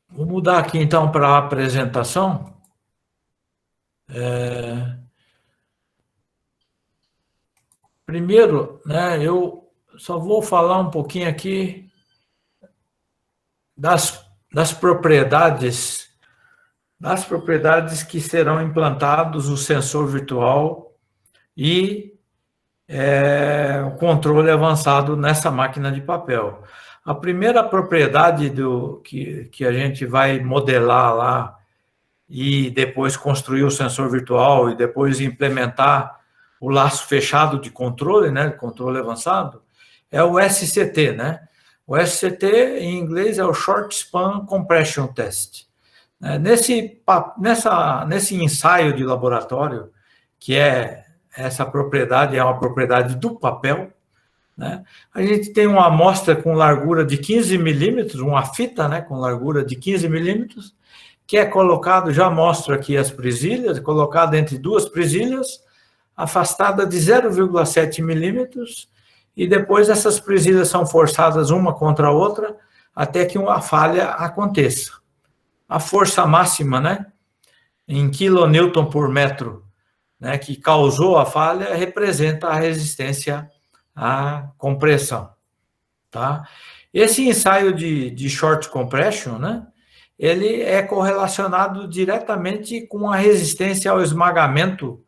Vou mudar aqui, então, para a apresentação. Primeiro, né, eu só vou falar um pouquinho aqui das propriedades que serão implantados o sensor virtual e o controle avançado nessa máquina de papel. A primeira propriedade que a gente vai modelar lá e depois construir o sensor virtual e depois implementar o laço fechado de controle, né, controle avançado, é o SCT, né? O SCT, em inglês, é o Short Span Compression Test. Nesse ensaio de laboratório, que essa propriedade é uma propriedade do papel, né, a gente tem uma amostra com largura de 15 milímetros, uma fita, né, com largura de 15 milímetros, que é colocado, já mostro aqui as presilhas, colocado entre 2 presilhas, afastada de 0,7 milímetros, e depois essas presilhas são forçadas uma contra a outra, até que uma falha aconteça. A força máxima, né, em kN por metro né, que causou a falha representa a resistência à compressão, tá? Esse ensaio de short compression, né, ele é correlacionado diretamente com a resistência ao esmagamento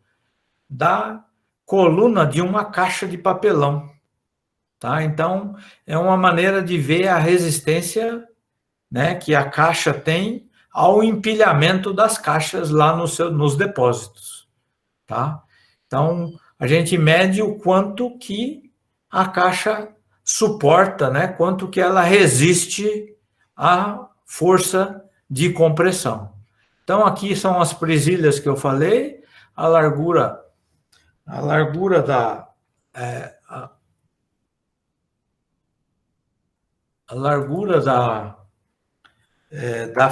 da coluna de uma caixa de papelão, tá? Então, é uma maneira de ver a resistência, né, que a caixa tem ao empilhamento das caixas lá nos depósitos, tá? Então, a gente mede o quanto que a caixa suporta, né, quanto que ela resiste à força de compressão. Então, aqui são as presilhas que eu falei, a largura da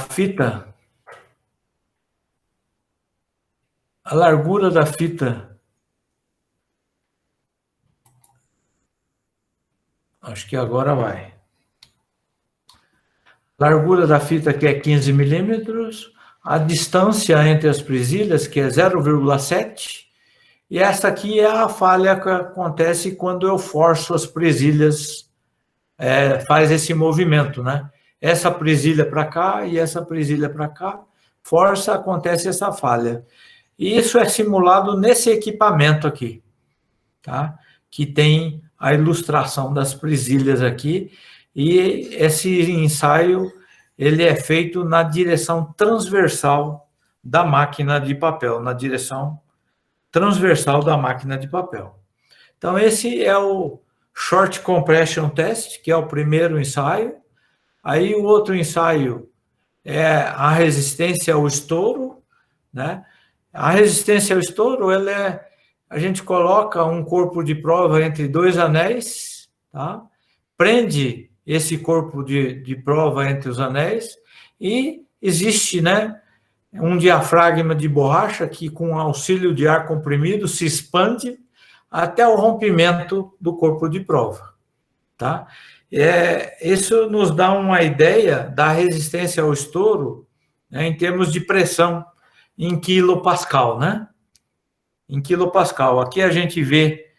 fita, a largura da fita, acho que agora vai. Largura da fita que é 15 milímetros, a distância entre as presilhas que é 0,7, e essa aqui é a falha que acontece quando eu forço as presilhas, faz esse movimento, né? Essa presilha para cá e essa presilha para cá, força, acontece essa falha. E isso é simulado nesse equipamento aqui, tá? Que tem a ilustração das presilhas aqui, e esse ensaio, ele é feito na direção transversal da máquina de papel, na direção transversal da máquina de papel. Então, esse é o Short Compression Test, que é o primeiro ensaio. Aí, o outro ensaio é a resistência ao estouro, né? A resistência ao estouro, a gente coloca um corpo de prova entre dois anéis, tá? Prende esse corpo de prova entre os anéis e existe, né, um diafragma de borracha que, com auxílio de ar comprimido, se expande até o rompimento do corpo de prova, tá? Isso nos dá uma ideia da resistência ao estouro, né, em termos de pressão em quilopascal, né? Em quilopascal. Aqui a gente vê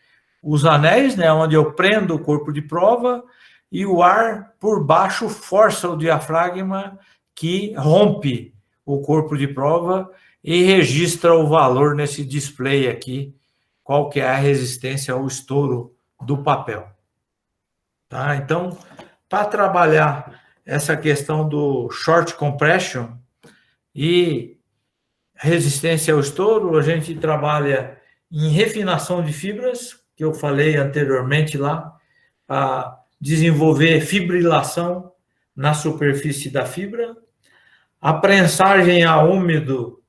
os anéis, né, onde eu prendo o corpo de prova, e o ar por baixo força o diafragma que rompe o corpo de prova e registra o valor nesse display aqui, qual que é a resistência ao estouro do papel. Tá? Então, para trabalhar essa questão do short compression e resistência ao estouro, a gente trabalha em refinação de fibras, que eu falei anteriormente lá, a desenvolver fibrilação na superfície da fibra, a prensagem a úmido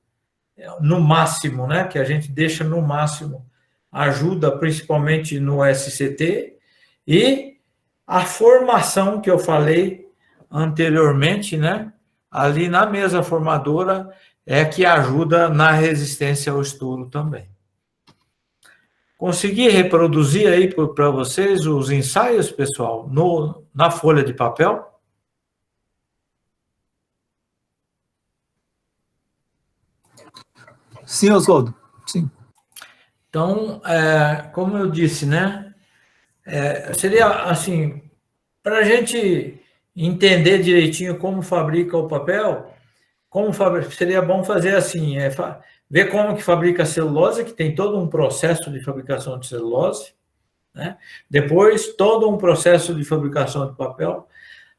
no máximo, né, que a gente deixa no máximo, ajuda principalmente no SCT, e a formação que eu falei anteriormente, né, ali na mesa formadora, é que ajuda na resistência ao estouro também. Consegui reproduzir aí para vocês os ensaios, pessoal, na folha de papel? Sim, Oswaldo. Sim. Então, como eu disse, né? Seria assim, para a gente entender direitinho como fabrica o papel, seria bom fazer assim, ver como que fabrica a celulose, que tem todo um processo de fabricação de celulose, né? Depois, todo um processo de fabricação de papel,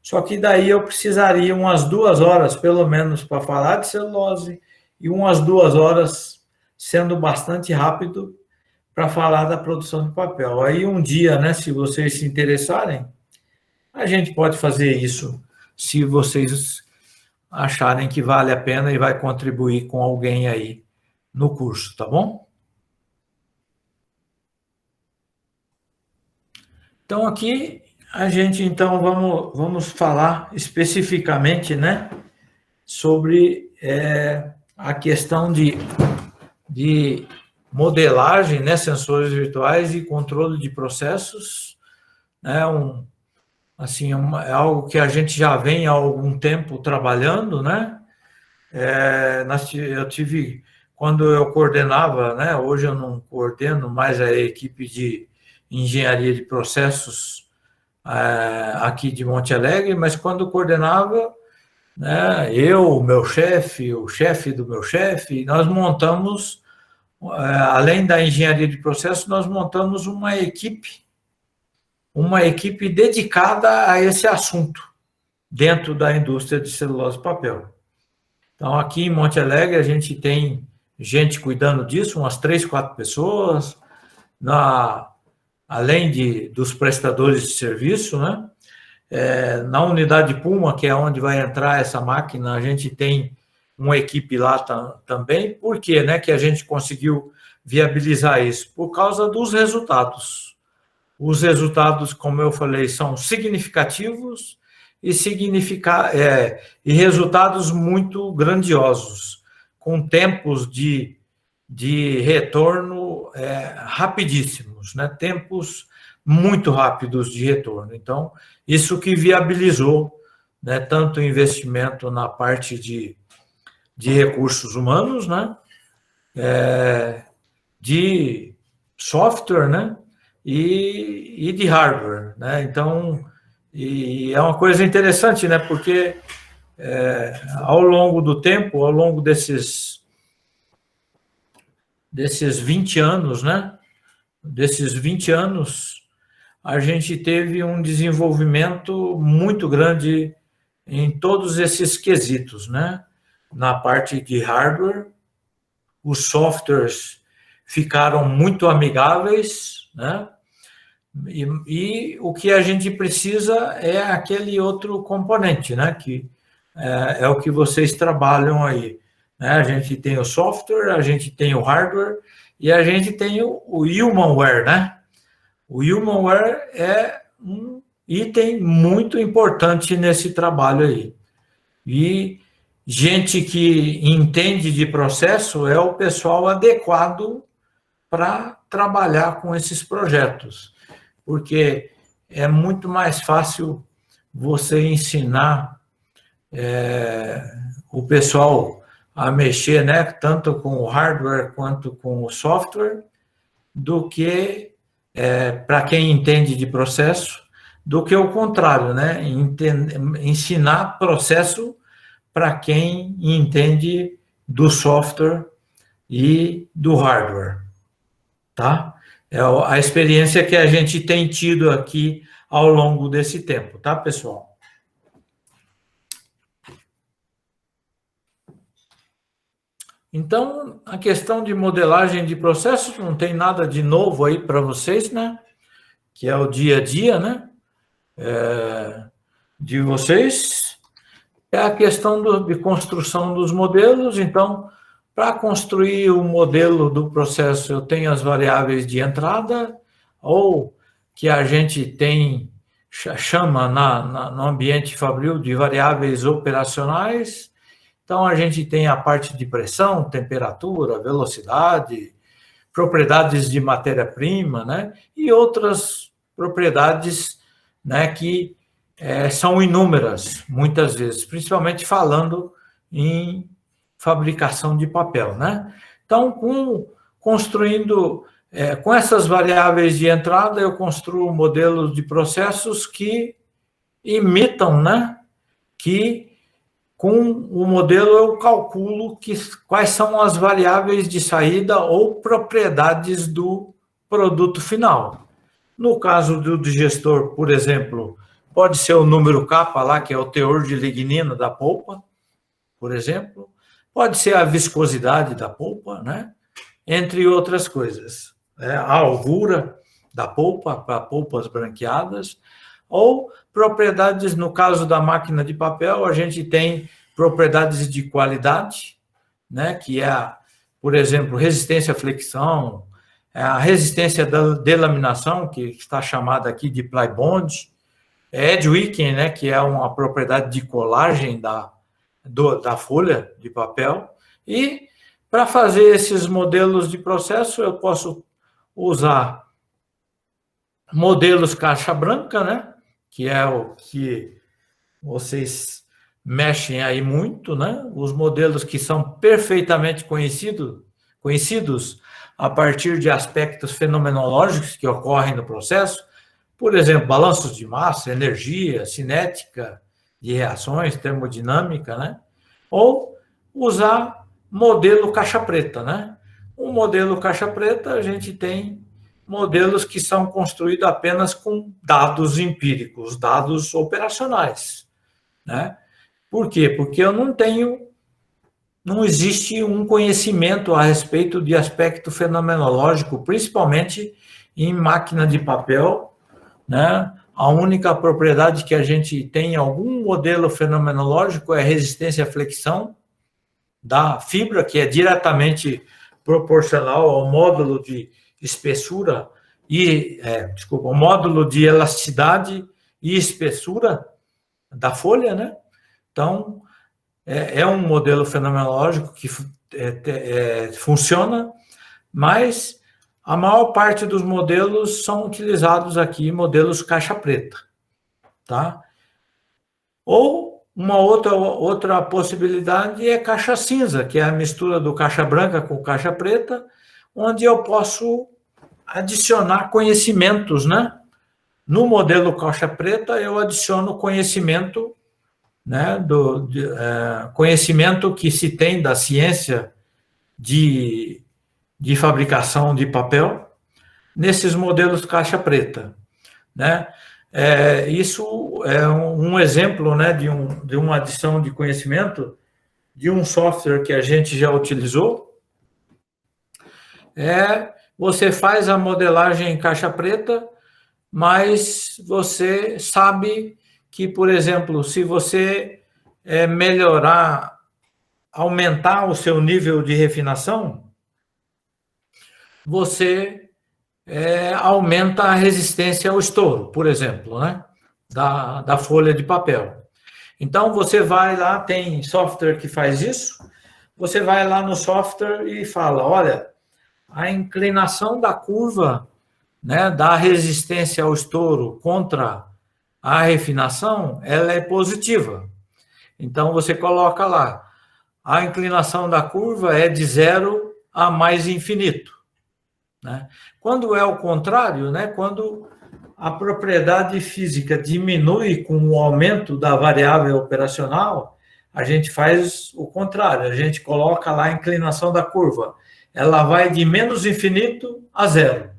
só que daí eu precisaria umas 2 horas, pelo menos, para falar de celulose, e umas 2 horas, sendo bastante rápido, para falar da produção de papel. Aí um dia, né, se vocês se interessarem, a gente pode fazer isso, se vocês acharem que vale a pena e vai contribuir com alguém aí no curso, tá bom? Então, aqui, a gente, então, vamos falar especificamente, né, sobre a questão de modelagem, né, sensores virtuais e controle de processos, né, é algo que a gente já vem há algum tempo trabalhando, né? quando eu coordenava, né, hoje eu não coordeno mais a equipe de engenharia de processos aqui de Monte Alegre, mas quando coordenava, né, eu, o meu chefe, o chefe do meu chefe, nós montamos, além da engenharia de processos, nós montamos uma equipe dedicada a esse assunto, dentro da indústria de celulose e papel. Então, aqui em Monte Alegre, a gente tem gente cuidando disso, umas 3, 4 pessoas, além dos prestadores de serviço, né? Na unidade Puma, que é onde vai entrar essa máquina, a gente tem uma equipe lá também. Por quê, né, que a gente conseguiu viabilizar isso? Por causa dos resultados. Os resultados, como eu falei, são significativos e resultados muito grandiosos, com tempos de retorno rapidíssimos, né? Tempos muito rápidos de retorno. Então, isso que viabilizou, né, tanto o investimento na parte de recursos humanos, né, de software, né, e de hardware, né? Então, e é uma coisa interessante, né, porque ao longo do tempo, ao longo desses 20 anos, né, desses 20 anos, a gente teve um desenvolvimento muito grande em todos esses quesitos, né? Na parte de hardware, os softwares ficaram muito amigáveis, né? E o que a gente precisa é aquele outro componente, né? Que é o que vocês trabalham aí, né? A gente tem o software, a gente tem o hardware e a gente tem o humanware, né? O humanware é um item muito importante nesse trabalho aí. E gente que entende de processo é o pessoal adequado para trabalhar com esses projetos, porque é muito mais fácil você ensinar o pessoal a mexer, né, tanto com o hardware quanto com o software, do que para quem entende de processo, do que o contrário, né? Ensinar processo para quem entende do software e do hardware, tá? É a experiência que a gente tem tido aqui ao longo desse tempo, tá, pessoal? Então, a questão de modelagem de processos não tem nada de novo aí para vocês, né? Que é o dia a dia, né? De vocês. É a questão de construção dos modelos. Então, para construir o modelo do processo, eu tenho as variáveis de entrada, ou que a gente chama no ambiente fabril de variáveis operacionais. Então, a gente tem a parte de pressão, temperatura, velocidade, propriedades de matéria-prima, né? E outras propriedades, né, que são inúmeras, muitas vezes, principalmente falando em fabricação de papel, né? Então, construindo, com essas variáveis de entrada, eu construo modelos de processos que imitam, né? Que com o modelo eu calculo quais são as variáveis de saída ou propriedades do produto final. No caso do digestor, por exemplo, pode ser o número kappa lá, que é o teor de lignina da polpa, por exemplo. Pode ser a viscosidade da polpa, né? Entre outras coisas. A alvura da polpa, para polpas branqueadas, ou propriedades, no caso da máquina de papel, a gente tem propriedades de qualidade, né, que é, por exemplo, resistência à flexão, a resistência da delaminação, que está chamada aqui de ply bond, edge wicking, né, que é uma propriedade de colagem da folha de papel. E para fazer esses modelos de processo, eu posso usar modelos caixa branca, né, que é o que vocês mexem aí muito, né? Os modelos que são perfeitamente conhecidos conhecidos a partir de aspectos fenomenológicos que ocorrem no processo, por exemplo, balanços de massa, energia, cinética de reações, termodinâmica, né? Ou usar modelo caixa preta, né? O modelo caixa preta, a gente tem modelos que são construídos apenas com dados empíricos, dados operacionais, né? Por quê? Porque eu não existe um conhecimento a respeito de aspecto fenomenológico, principalmente em máquina de papel, né? A única propriedade que a gente tem em algum modelo fenomenológico é resistência à flexão da fibra, que é diretamente proporcional ao módulo de espessura o módulo de elasticidade e espessura da folha, né? Então, é um modelo fenomenológico que funciona, mas a maior parte dos modelos são utilizados aqui, modelos caixa preta, tá? Ou uma outra possibilidade é caixa cinza, que é a mistura do caixa branca com caixa preta, onde eu posso adicionar conhecimentos, né? No modelo caixa preta, eu adiciono conhecimento, né? Conhecimento que se tem da ciência de fabricação de papel nesses modelos caixa preta, né? Isso é um exemplo, né, de uma adição de conhecimento de um software que a gente já utilizou. Você faz a modelagem em caixa preta, mas você sabe que, por exemplo, se você aumentar o seu nível de refinação, você aumenta a resistência ao estouro, por exemplo, né, da folha de papel. Então, você vai lá, tem software que faz isso, você vai lá no software e fala, olha, a inclinação da curva, né, da resistência ao estouro contra a refinação, ela é positiva. Então, você coloca lá, a inclinação da curva é de 0 a mais infinito, né? Quando é o contrário, né, quando a propriedade física diminui com o aumento da variável operacional, a gente faz o contrário, a gente coloca lá a inclinação da curva, ela vai de menos infinito a 0.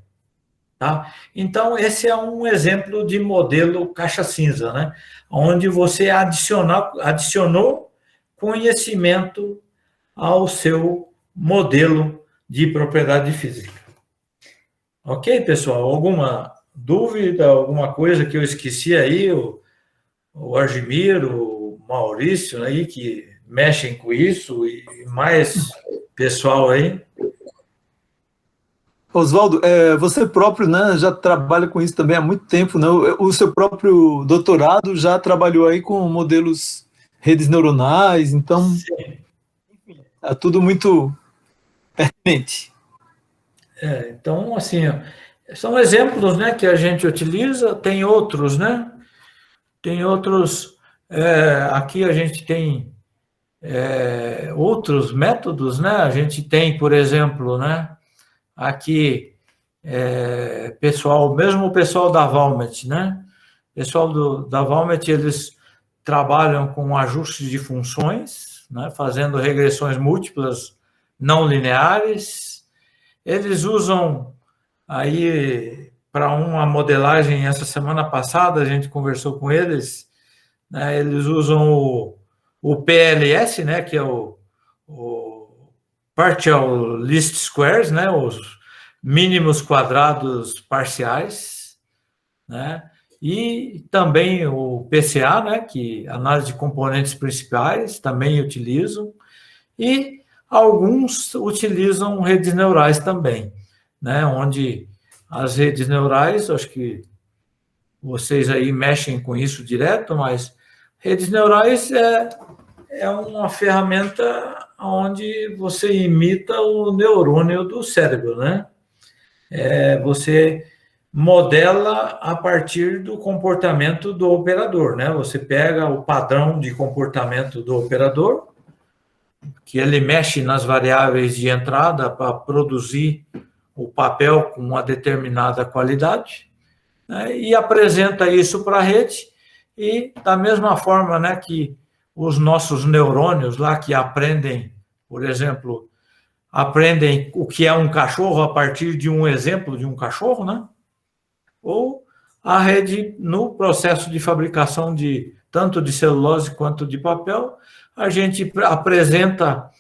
Tá? Então, esse é um exemplo de modelo caixa cinza, né? Onde você adicionou conhecimento ao seu modelo de propriedade física. Ok, pessoal? Alguma dúvida, alguma coisa que eu esqueci aí? O Argimiro, o Maurício aí, que mexem com isso, e mais pessoal aí? Oswaldo, você próprio, né, já trabalha com isso também há muito tempo, né? O seu próprio doutorado já trabalhou aí com modelos redes neuronais, então é tudo muito pertinente. Então, assim, são exemplos, né, que a gente utiliza, tem outros, né? Tem outros, aqui a gente tem outros métodos, né? A gente tem, por exemplo, né, aqui, mesmo o pessoal da Valmet, né? O pessoal da Valmet, eles trabalham com ajustes de funções, né? Fazendo regressões múltiplas não lineares. Eles usam aí, para uma modelagem, essa semana passada, a gente conversou com eles, né? Eles usam o PLS, né? Que é o Partial Least Squares, né, os mínimos quadrados parciais, né, e também o PCA, né, que análise de componentes principais, também utilizam, e alguns utilizam redes neurais também, né, onde as redes neurais, acho que vocês aí mexem com isso direto, mas redes neurais é uma ferramenta onde você imita o neurônio do cérebro, né? Você modela a partir do comportamento do operador, né? Você pega o padrão de comportamento do operador, que ele mexe nas variáveis de entrada para produzir o papel com uma determinada qualidade, né, e apresenta isso para a rede, e da mesma forma, né, que os nossos neurônios lá que aprendem, por exemplo, aprendem o que é um cachorro a partir de um exemplo de um cachorro, né? Ou a rede, no processo de fabricação de tanto de celulose quanto de papel, a gente apresenta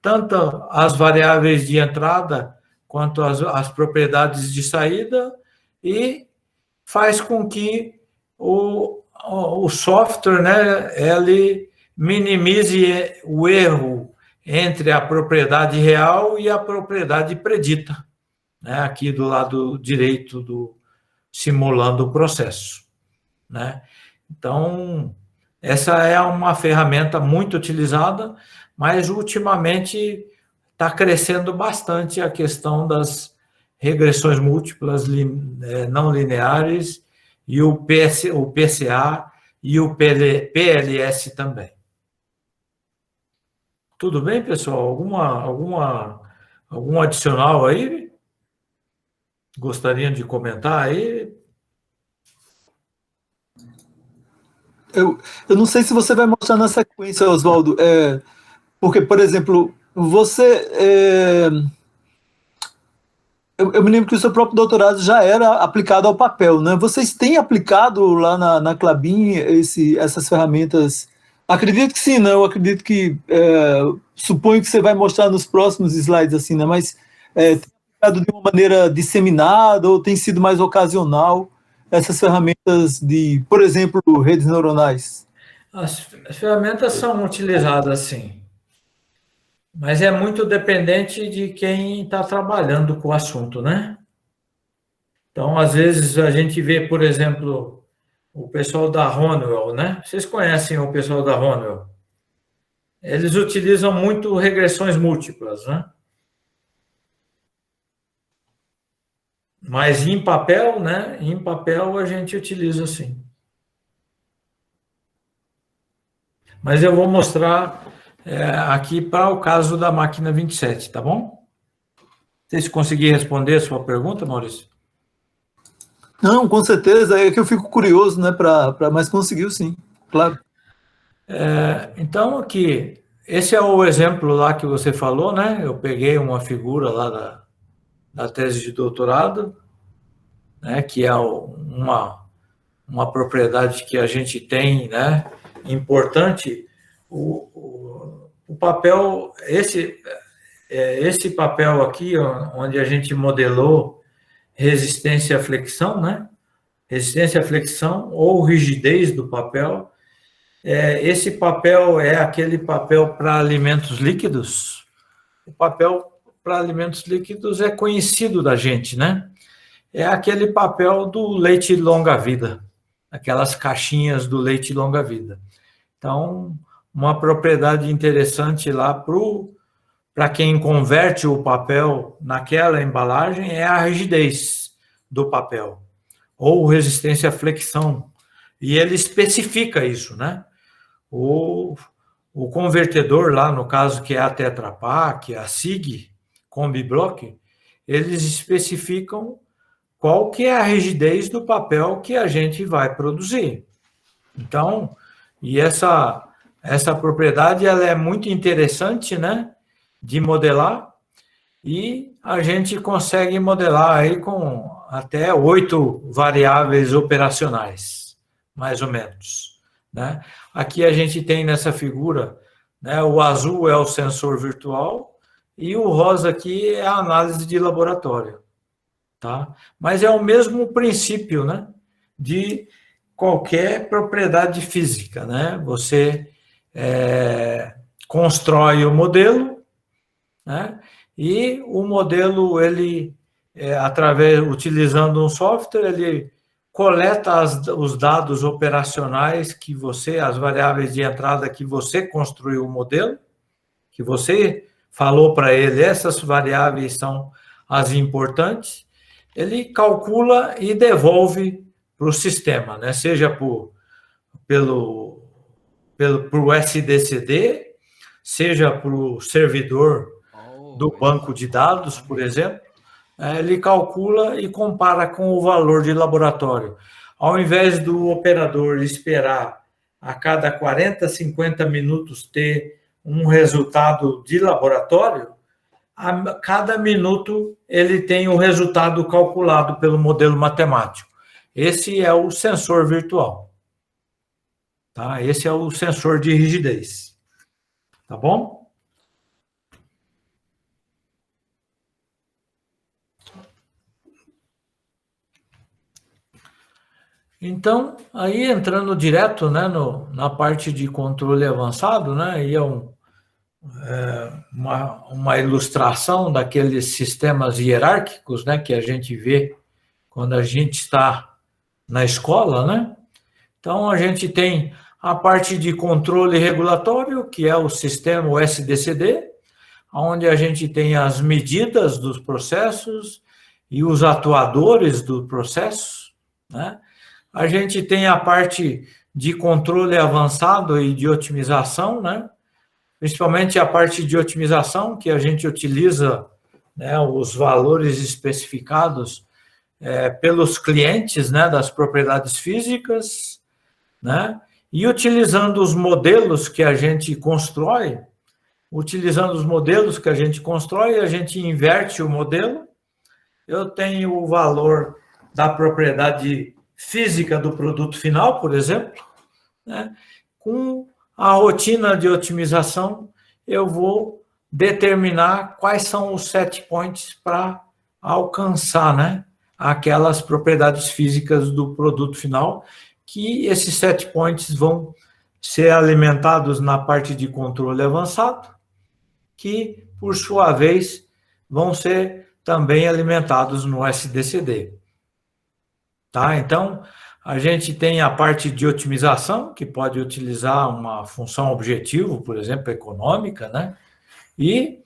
tanto as variáveis de entrada quanto as propriedades de saída e faz com que o software, né, ele minimize o erro entre a propriedade real e a propriedade predita, né, aqui do lado direito simulando o processo, né? Então, essa é uma ferramenta muito utilizada, mas ultimamente está crescendo bastante a questão das regressões múltiplas não lineares e o PCA e o PLS também. Tudo bem, pessoal? Algum adicional aí? Gostariam de comentar aí? Eu não sei se você vai mostrar na sequência, Oswaldo, porque, por exemplo, eu me lembro que o seu próprio doutorado já era aplicado ao papel, né? Vocês têm aplicado lá na Klabin essas ferramentas? Acredito que sim, né? Eu acredito que, suponho que você vai mostrar nos próximos slides, assim, né? Mas tem aplicado de uma maneira disseminada ou tem sido mais ocasional essas ferramentas de, por exemplo, redes neuronais? As ferramentas são utilizadas, sim. Mas é muito dependente de quem está trabalhando com o assunto, né? Então, às vezes, a gente vê, por exemplo, o pessoal da Honeywell, né? Vocês conhecem o pessoal da Honeywell? Eles utilizam muito regressões múltiplas, né? Mas em papel, né? Em papel a gente utiliza sim. Mas eu vou mostrar aqui para o caso da máquina 27, tá bom? Vocês conseguiram responder a sua pergunta, Maurício? Não, com certeza, é que eu fico curioso, né, mas conseguiu sim, claro. Então, aqui, esse é o exemplo lá que você falou, né? Eu peguei uma figura lá da tese de doutorado, né, que é uma propriedade que a gente tem, né, importante. O papel, esse papel aqui, onde a gente modelou resistência à flexão, né? Resistência à flexão ou rigidez do papel. Esse papel é aquele papel para alimentos líquidos. O papel para alimentos líquidos é conhecido da gente, né? É aquele papel do leite longa-vida, aquelas caixinhas do leite longa-vida. Então, uma propriedade interessante lá para quem converte o papel naquela embalagem é a rigidez do papel, ou resistência à flexão. E ele especifica isso, né? O convertedor lá, no caso que é a Tetra Pak, a SIG, Combi Block, eles especificam qual que é a rigidez do papel que a gente vai produzir. Então, e essa propriedade ela é muito interessante, né, de modelar, e a gente consegue modelar aí com até 8 variáveis operacionais, mais ou menos, né? Aqui a gente tem nessa figura, né, o azul é o sensor virtual e o rosa aqui é a análise de laboratório, tá? Mas é o mesmo princípio, né, de qualquer propriedade física, né? Você constrói o modelo, né? E o modelo, ele, utilizando um software, ele coleta os dados operacionais que as variáveis de entrada que você construiu o modelo, que você falou para ele, essas variáveis são as importantes, ele calcula e devolve para o sistema, né? Seja por SDCD, seja para o servidor do banco de dados, por exemplo, ele calcula e compara com o valor de laboratório. Ao invés do operador esperar a cada 40, 50 minutos ter um resultado de laboratório, a cada minuto ele tem o resultado calculado pelo modelo matemático. Esse é o sensor virtual. Tá? Esse é o sensor de rigidez. Tá bom? Então, aí entrando direto, né, na parte de controle avançado, né, aí é uma ilustração daqueles sistemas hierárquicos, né, que a gente vê quando a gente está na escola, né? Então, a gente tem a parte de controle regulatório, que é o sistema, o SDCD, onde a gente tem as medidas dos processos e os atuadores do processo, né? A gente tem a parte de controle avançado e de otimização, né? Principalmente a parte de otimização, que a gente utiliza, né, os valores especificados pelos clientes, né, das propriedades físicas, né? E utilizando os modelos que a gente constrói, a gente inverte o modelo. Eu tenho o valor da propriedade física do produto final, por exemplo, né? Com a rotina de otimização, eu vou determinar quais são os set points para alcançar, né, aquelas propriedades físicas do produto final, que esses set points vão ser alimentados na parte de controle avançado, que, por sua vez, vão ser também alimentados no SDCD. Tá? Então, a gente tem a parte de otimização, que pode utilizar uma função objetivo, por exemplo, econômica, né? E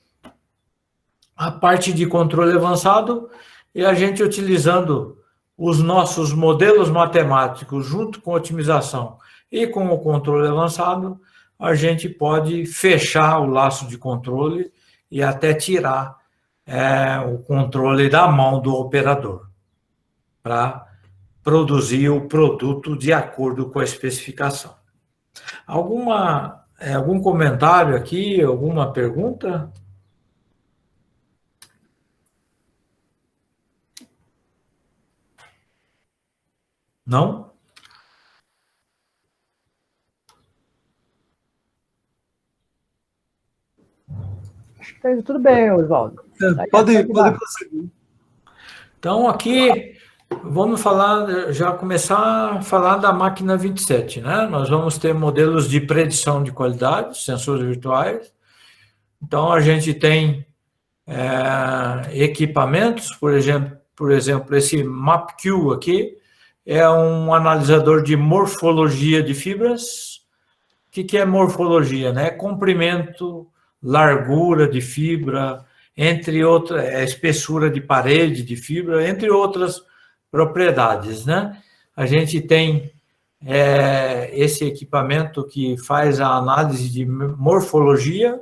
a parte de controle avançado é a gente utilizando os nossos modelos matemáticos junto com a otimização e com o controle avançado, a gente pode fechar o laço de controle e até tirar o controle da mão do operador para produzir o produto de acordo com a especificação. Algum comentário aqui, alguma pergunta? Não? Acho que tá indo tudo bem, Oswaldo. Pode prosseguir. Então, aqui, vamos começar a falar da máquina 27, né? Nós vamos ter modelos de predição de qualidade, sensores virtuais. Então, a gente tem equipamentos, por exemplo, esse MapQ aqui, é um analisador de morfologia de fibras. O que é morfologia, né? Comprimento, largura de fibra, entre outras, espessura de parede de fibra, entre outras propriedades, né? A gente tem esse equipamento que faz a análise de morfologia.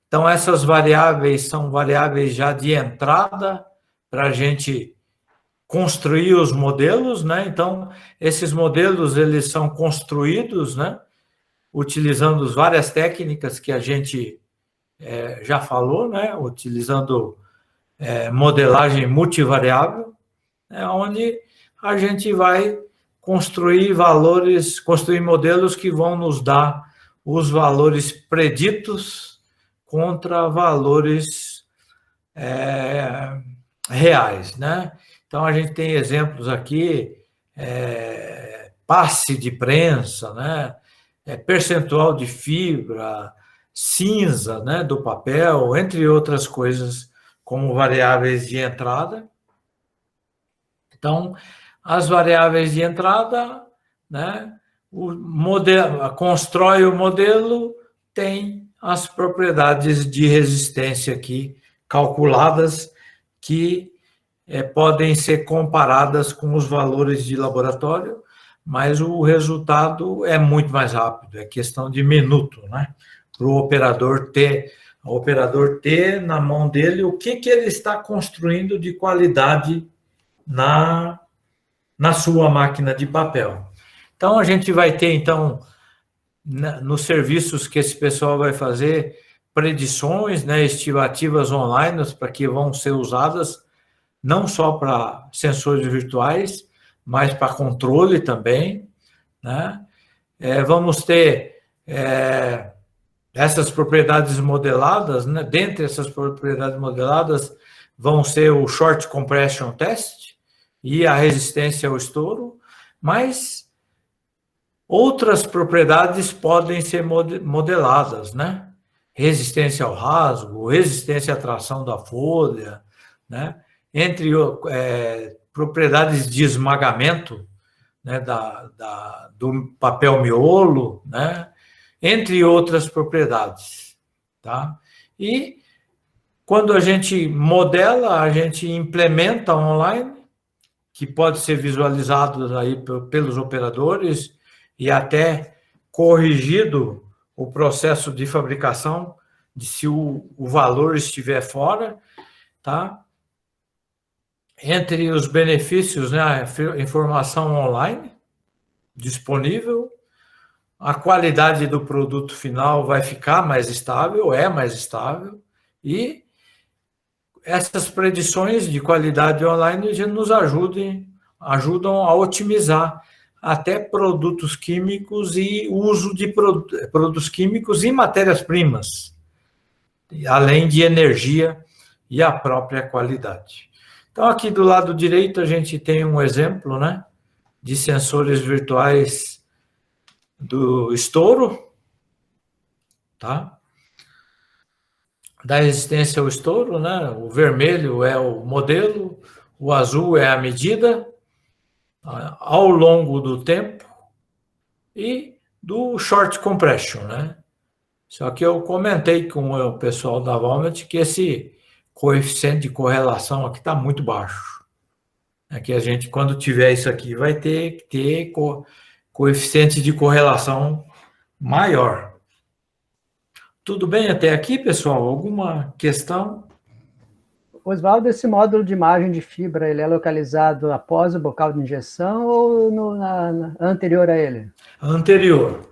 Então, essas variáveis são variáveis já de entrada para a gente construir os modelos, né? Então, esses modelos, eles são construídos, né, utilizando várias técnicas que a gente já falou, né, utilizando modelagem multivariável, onde a gente vai construir modelos que vão nos dar os valores preditos contra valores reais, né? Então, a gente tem exemplos aqui, passe de prensa, né? Percentual de fibra, cinza, né, do papel, entre outras coisas, como variáveis de entrada. Então, as variáveis de entrada, né, constrói o modelo, tem as propriedades de resistência aqui calculadas, que podem ser comparadas com os valores de laboratório, mas o resultado é muito mais rápido, é questão de minuto, né? o operador ter na mão dele o que ele está construindo de qualidade na sua máquina de papel. Então, a gente vai ter, então, nos serviços que esse pessoal vai fazer, predições, né, estimativas online para que vão ser usadas não só para sensores virtuais, mas para controle também, né? Vamos ter essas propriedades modeladas, né? Dentre essas propriedades modeladas vão ser o short compression test e a resistência ao estouro, mas outras propriedades podem ser modeladas, né? Resistência ao rasgo, resistência à tração da folha, né? Entre propriedades de esmagamento, né? Do papel miolo, né? Entre outras propriedades, tá? E quando a gente modela, a gente implementa online, que pode ser visualizado aí pelos operadores e até corrigido o processo de fabricação, se o valor estiver fora, tá? Entre os benefícios, né, a informação online disponível, a qualidade do produto final vai ficar mais estável, mais estável, e essas predições de qualidade online já nos ajudam a otimizar até produtos químicos e uso de produtos químicos e matérias-primas, além de energia e a própria qualidade. Então, aqui do lado direito, a gente tem um exemplo, né, de sensores virtuais do estouro, tá? Da resistência ao estouro, né? O vermelho é o modelo, o azul é a medida ao longo do tempo e do short compression, né? Só que eu comentei com o pessoal da Valmet que esse coeficiente de correlação aqui está muito baixo. É que a gente, quando tiver isso aqui, vai ter que ter coeficiente de correlação maior. Tudo bem até aqui, pessoal? Alguma questão? Oswaldo, esse módulo de imagem de fibra, ele é localizado após o bocal de injeção ou anterior a ele? Anterior.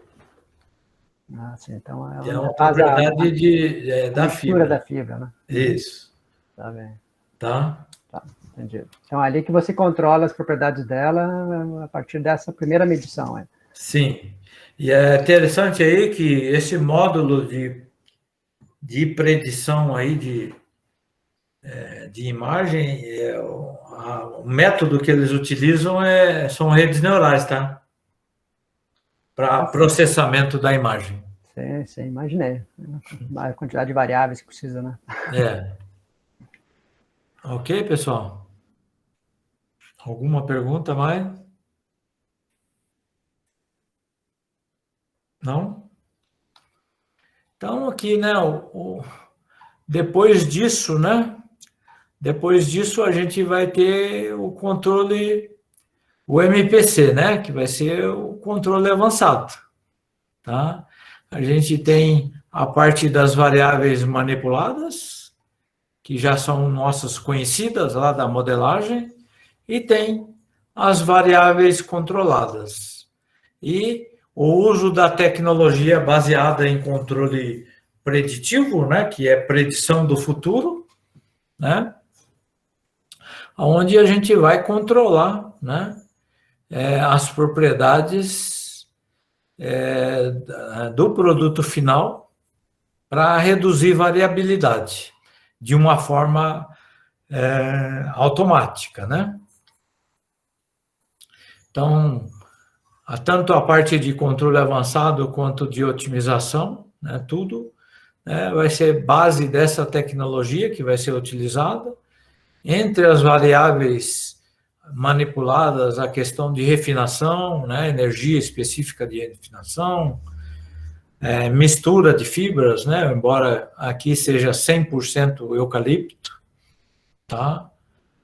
Ah, sim, então é uma propriedade da fibra. Da fibra, né? Isso. Tá bem. Tá? Tá, entendi. Então, ali que você controla as propriedades dela a partir dessa primeira medição. É? Sim. E é interessante aí que esse módulo de predição aí de imagem, o método que eles utilizam são redes neurais, tá? Para processamento da imagem. Sim, imaginei. A quantidade de variáveis que precisa, né? Ok, pessoal? Alguma pergunta mais? Não? Então, aqui, né, depois disso, né, a gente vai ter o controle, o MPC, né, que vai ser o controle avançado, tá? A gente tem a parte das variáveis manipuladas, que já são nossas conhecidas lá da modelagem, e tem as variáveis controladas. E o uso da tecnologia baseada em controle preditivo, né, que é predição do futuro, né, onde a gente vai controlar, né, as propriedades do produto final para reduzir variabilidade de uma forma automática, né? Então, tanto a parte de controle avançado quanto de otimização, né, tudo vai ser base dessa tecnologia que vai ser utilizada. Entre as variáveis manipuladas, a questão de refinação, né, energia específica de refinação, mistura de fibras, né, embora aqui seja 100% eucalipto, tá?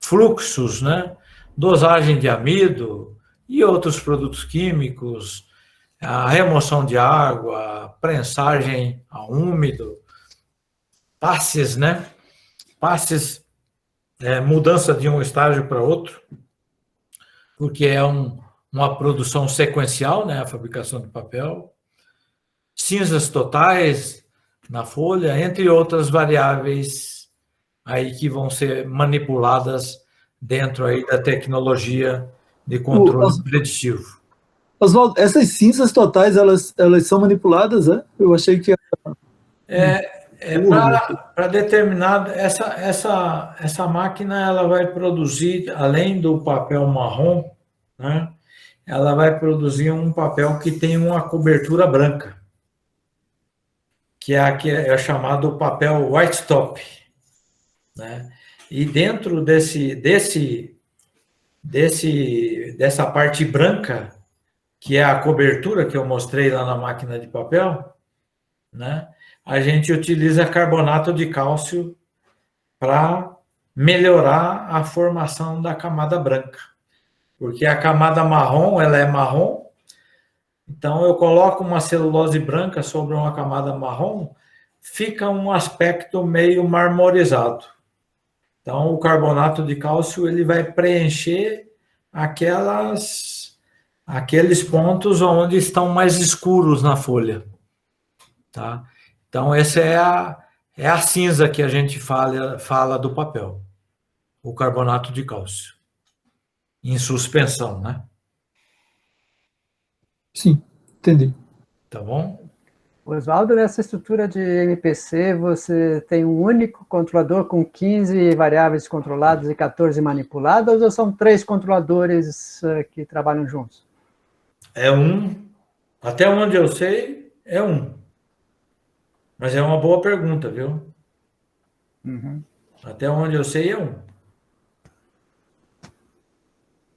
Fluxos, né, dosagem de amido e outros produtos químicos, a remoção de água, prensagem a úmido, passes, né? Passes, mudança de um estágio para outro, porque é uma produção sequencial, né? A fabricação de papel. Cinzas totais na folha, entre outras variáveis aí que vão ser manipuladas dentro aí da tecnologia de controle preditivo. Oswaldo, essas cinzas totais, elas são manipuladas, é? Eu achei que... Para determinada... Essa máquina, ela vai produzir, além do papel marrom, né? Ela vai produzir um papel que tem uma cobertura branca, que é chamado papel white top, né? E dentro dessa parte branca, que é a cobertura que eu mostrei lá na máquina de papel, né? A gente utiliza carbonato de cálcio para melhorar a formação da camada branca, porque a camada marrom, ela é marrom. Então, eu coloco uma celulose branca sobre uma camada marrom, fica um aspecto meio marmorizado. Então, o carbonato de cálcio ele vai preencher aqueles pontos onde estão mais escuros na folha. Tá? Então, essa é a cinza que a gente fala do papel, o carbonato de cálcio, em suspensão, né? Sim, entendi. Tá bom? Oswaldo, nessa estrutura de MPC, você tem um único controlador com 15 variáveis controladas e 14 manipuladas, ou são 3 controladores que trabalham juntos? É um. Até onde eu sei, é um. Mas é uma boa pergunta, viu? Uhum. Até onde eu sei, é um.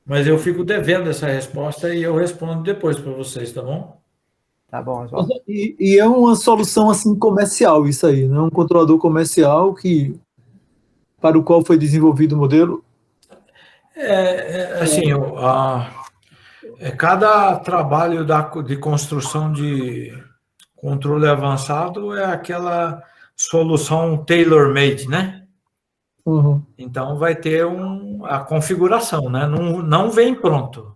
Mas eu fico devendo essa resposta e eu respondo depois para vocês, tá bom? Tá bom, Oswaldo. E é uma solução assim comercial isso aí, né? Um controlador comercial para o qual foi desenvolvido o modelo. Assim, cada trabalho de construção de controle avançado é aquela solução tailor-made, né? Uhum. Então vai ter a configuração, né? Não vem pronto.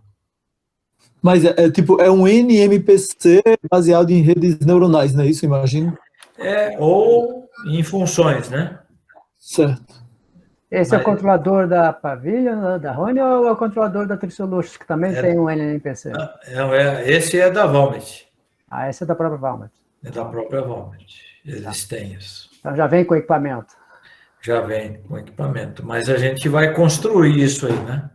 Mas é um NMPC baseado em redes neuronais, não é isso, imagino? Ou em funções, né? Certo. Esse é o controlador da Pavilion, da Rony, ou é o controlador da Trissolution, que também tem um NMPC? Esse é da Valmet. Ah, esse é da própria Valmet. É da própria Valmet. Eles têm isso. Então já vem com equipamento. Já vem com equipamento. Mas a gente vai construir isso aí, né?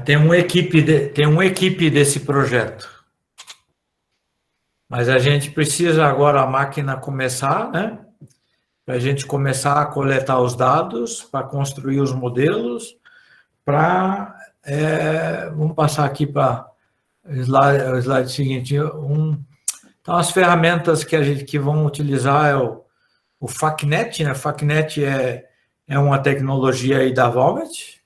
Tem uma equipe desse projeto. Mas a gente precisa agora a máquina começar, né? Para a gente começar a coletar os dados, para construir os modelos, vamos passar aqui para o slide seguinte. Então, as ferramentas que vão utilizar é o FACnet, né? FACnet é uma tecnologia aí da Valmet.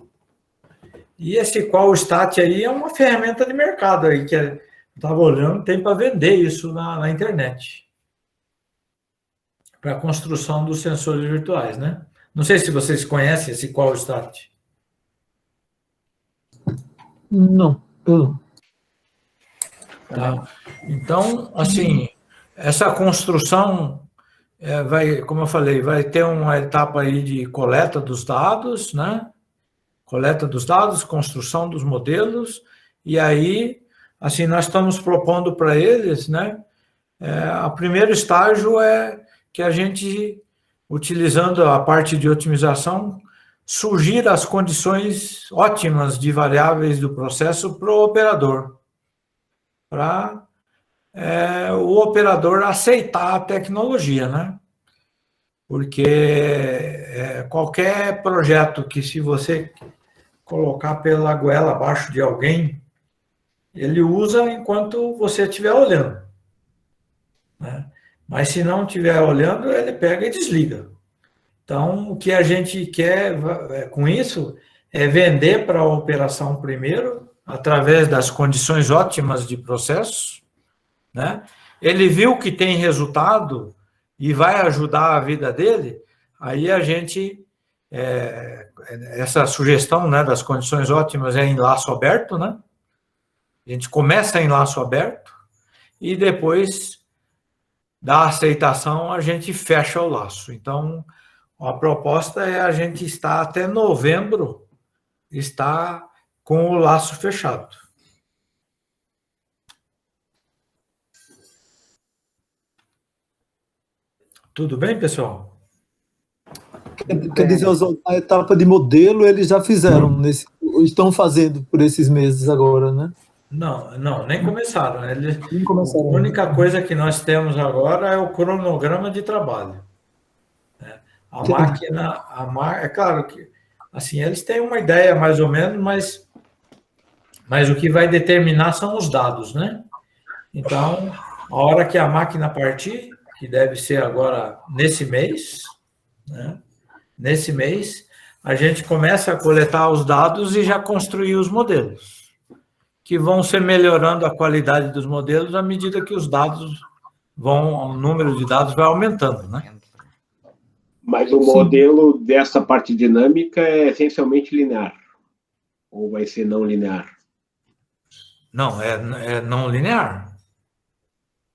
E esse QualStat aí é uma ferramenta de mercado aí, que eu estava olhando, tem para vender isso na internet. Para a construção dos sensores virtuais, né? Não sei se vocês conhecem esse QualStat. Não, eu não. Tá? Então, assim, essa construção como eu falei, vai ter uma etapa aí de coleta dos dados, né? Coleta dos dados, construção dos modelos, e aí, assim, nós estamos propondo para eles, né? O primeiro estágio é que a gente, utilizando a parte de otimização, surgir as condições ótimas de variáveis do processo para o operador, para o operador aceitar a tecnologia, né? Porque qualquer projeto que, se você colocar pela goela abaixo de alguém, ele usa enquanto você estiver olhando, né? Mas se não estiver olhando, ele pega e desliga. Então, o que a gente quer com isso é vender para a operação primeiro, através das condições ótimas de processo, né? Ele viu que tem resultado e vai ajudar a vida dele, aí a gente, essa sugestão, né, das condições ótimas é em laço aberto, né? A gente começa em laço aberto e depois da aceitação a gente fecha o laço. Então, a proposta é a gente estar até novembro, estar com o laço fechado. Tudo bem, pessoal? Quer dizer, a etapa de modelo eles já fizeram, estão fazendo por esses meses agora, né? Não, nem começaram. Nem começaram. A única coisa que nós temos agora é o cronograma de trabalho. A máquina, é claro que, assim, eles têm uma ideia mais ou menos, mas o que vai determinar são os dados, né? Então, a hora que a máquina partir, que deve ser agora nesse mês, né? Nesse mês, a gente começa a coletar os dados e já construir os modelos, que vão ser melhorando a qualidade dos modelos à medida que os dados o número de dados vai aumentando, né? Mas o modelo dessa parte dinâmica é essencialmente linear? Ou vai ser não linear? Não, é não linear.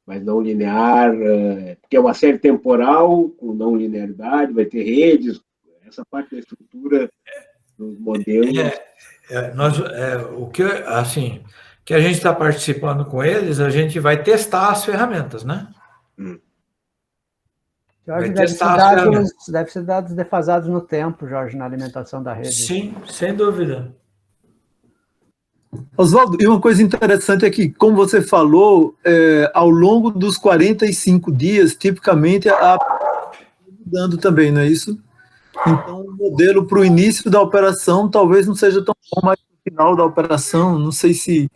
Mas não linear, porque é uma série temporal, com não linearidade, vai ter redes, essa parte da estrutura dos modelos. O que a gente está participando com eles, a gente vai testar as ferramentas, né? Jorge, deve ser dados defasados no tempo, Jorge, na alimentação da rede. Sim, sem dúvida. Oswaldo, e uma coisa interessante é que, como você falou, ao longo dos 45 dias, tipicamente, mudando também, não é isso? Então, o modelo para o início da operação talvez não seja tão bom, mas no final da operação, não sei se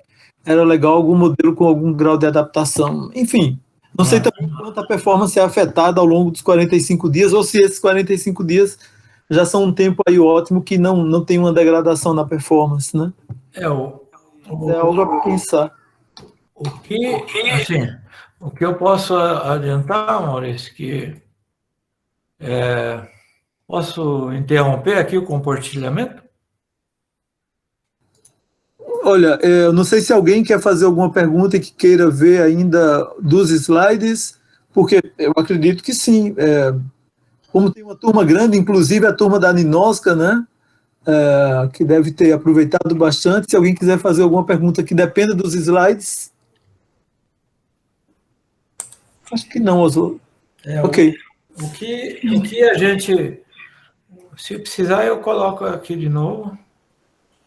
era legal algum modelo com algum grau de adaptação. Enfim, não sei também quanto a performance é afetada ao longo dos 45 dias, ou se esses 45 dias já são um tempo aí ótimo que não tem uma degradação na performance, né? É algo a pensar. O que eu posso adiantar, Maurício, que posso interromper aqui o compartilhamento? Olha, eu não sei se alguém quer fazer alguma pergunta e que queira ver ainda dos slides, porque eu acredito que sim. Como tem uma turma grande, inclusive a turma da Ninosca, né? Que deve ter aproveitado bastante. Se alguém quiser fazer alguma pergunta que dependa dos slides. Acho que não, Oswaldo. Ok. O que a gente... Se precisar, eu coloco aqui de novo.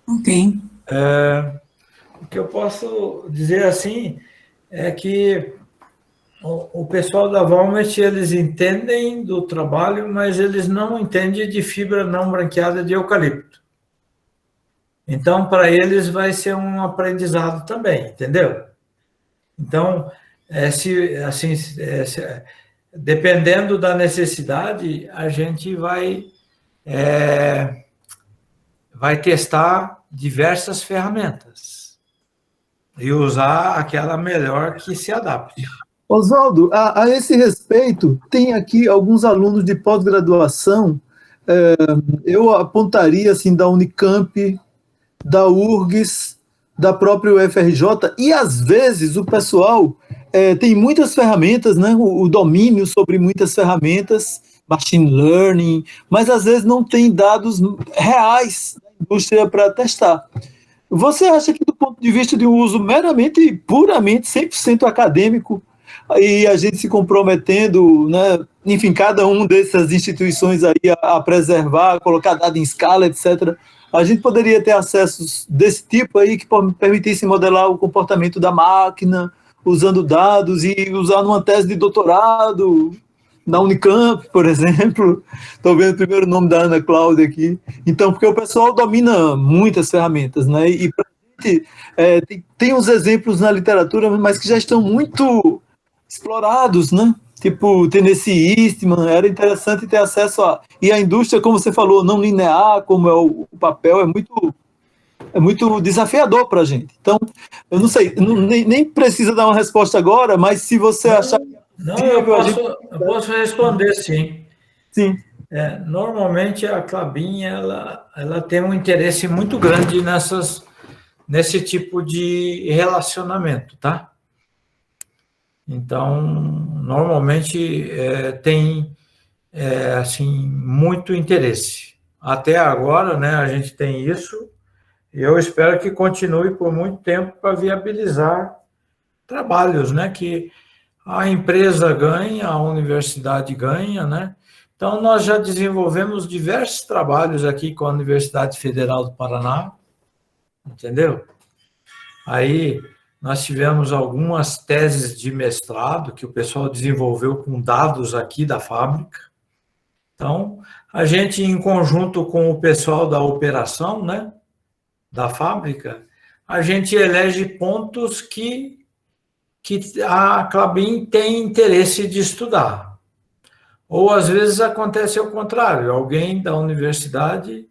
Ok. O que eu posso dizer assim é que o pessoal da Valmet, eles entendem do trabalho, mas eles não entendem de fibra não branqueada de eucalipto. Então, para eles vai ser um aprendizado também, entendeu? Então, dependendo da necessidade, a gente vai testar diversas ferramentas e usar aquela melhor que se adapte. Oswaldo, a esse respeito, tem aqui alguns alunos de pós-graduação, eu apontaria assim, da Unicamp, da URGS, da própria UFRJ, e às vezes o pessoal tem muitas ferramentas, né, o domínio sobre muitas ferramentas, machine learning, mas às vezes não tem dados reais da indústria para testar. Você acha que do ponto de vista de um uso meramente, puramente, 100% acadêmico, e a gente se comprometendo, né, enfim, cada uma dessas instituições aí a preservar, colocar dado em escala, etc., a gente poderia ter acessos desse tipo aí que permitissem modelar o comportamento da máquina, usando dados e usar numa tese de doutorado na Unicamp, por exemplo. Estou vendo o primeiro nome da Ana Cláudia aqui. Então, porque o pessoal domina muitas ferramentas, né? E pra gente, tem uns exemplos na literatura, mas que já estão muito explorados, né? Tipo Tennessee Eastman, era interessante ter acesso a... E a indústria, como você falou, não linear, como é o papel, é muito é muito desafiador para a gente. Então, eu não sei, nem precisa dar uma resposta agora, mas se você achar... Não, eu posso responder, sim. Sim. Normalmente a Klabin, ela tem um interesse muito grande nesse tipo de relacionamento, tá? Então, normalmente tem, assim, muito interesse. Até agora, né, a gente tem isso, e eu espero que continue por muito tempo para viabilizar trabalhos, né, que a empresa ganha, a universidade ganha, né? Então, nós já desenvolvemos diversos trabalhos aqui com a Universidade Federal do Paraná, entendeu? Aí, nós tivemos algumas teses de mestrado que o pessoal desenvolveu com dados aqui da fábrica. Então, a gente, em conjunto com o pessoal da operação, né, da fábrica, a gente elege pontos que a Klabin tem interesse de estudar. Ou, às vezes, acontece ao contrário, alguém da universidade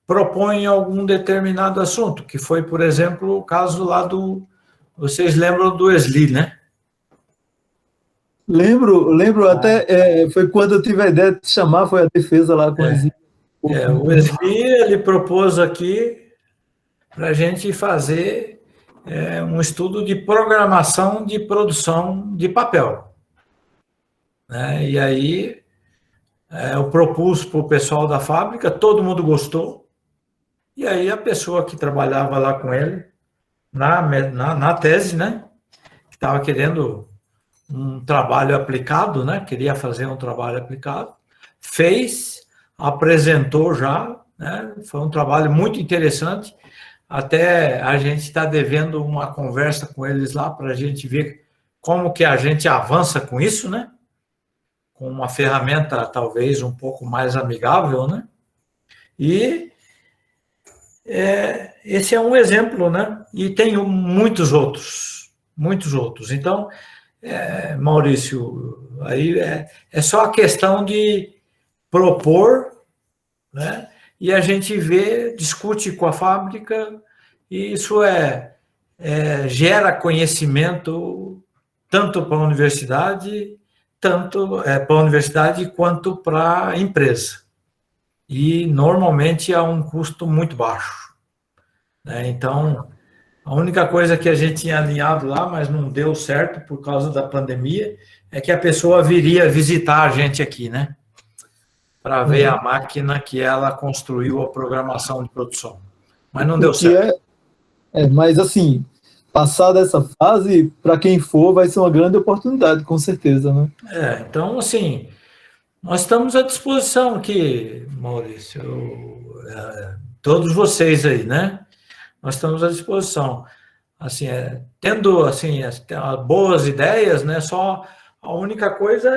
propõe algum determinado assunto, que foi, por exemplo, o caso lá vocês lembram do ESLI, né? Lembro até, foi quando eu tive a ideia de chamar, foi a defesa lá com o ESLI, ele propôs aqui para a gente fazer um estudo de programação de produção de papel. Né? E aí, eu propus para o pessoal da fábrica, todo mundo gostou, e aí a pessoa que trabalhava lá com ele, na tese, né, que estava querendo um trabalho aplicado, né, queria fazer um trabalho aplicado, fez, apresentou já, né, foi um trabalho muito interessante, até a gente está devendo uma conversa com eles lá para a gente ver como que a gente avança com isso, né, com uma ferramenta talvez um pouco mais amigável, né, e esse é um exemplo, né? E tem muitos outros. Então, Maurício, aí é só a questão de propor, né? E a gente vê, discute com a fábrica, e isso gera conhecimento tanto para a universidade, quanto para a empresa. E normalmente a um custo muito baixo. Né? Então, a única coisa que a gente tinha alinhado lá, mas não deu certo por causa da pandemia, é que a pessoa viria visitar a gente aqui, né? Para ver a máquina que ela construiu a programação de produção. Mas não deu certo. Mas assim, passar dessa fase, para quem for, vai ser uma grande oportunidade, com certeza, né? Então, assim, nós estamos à disposição aqui, Maurício, todos vocês aí, né? Nós estamos à disposição. Assim, tendo assim, boas ideias, né? Só a única coisa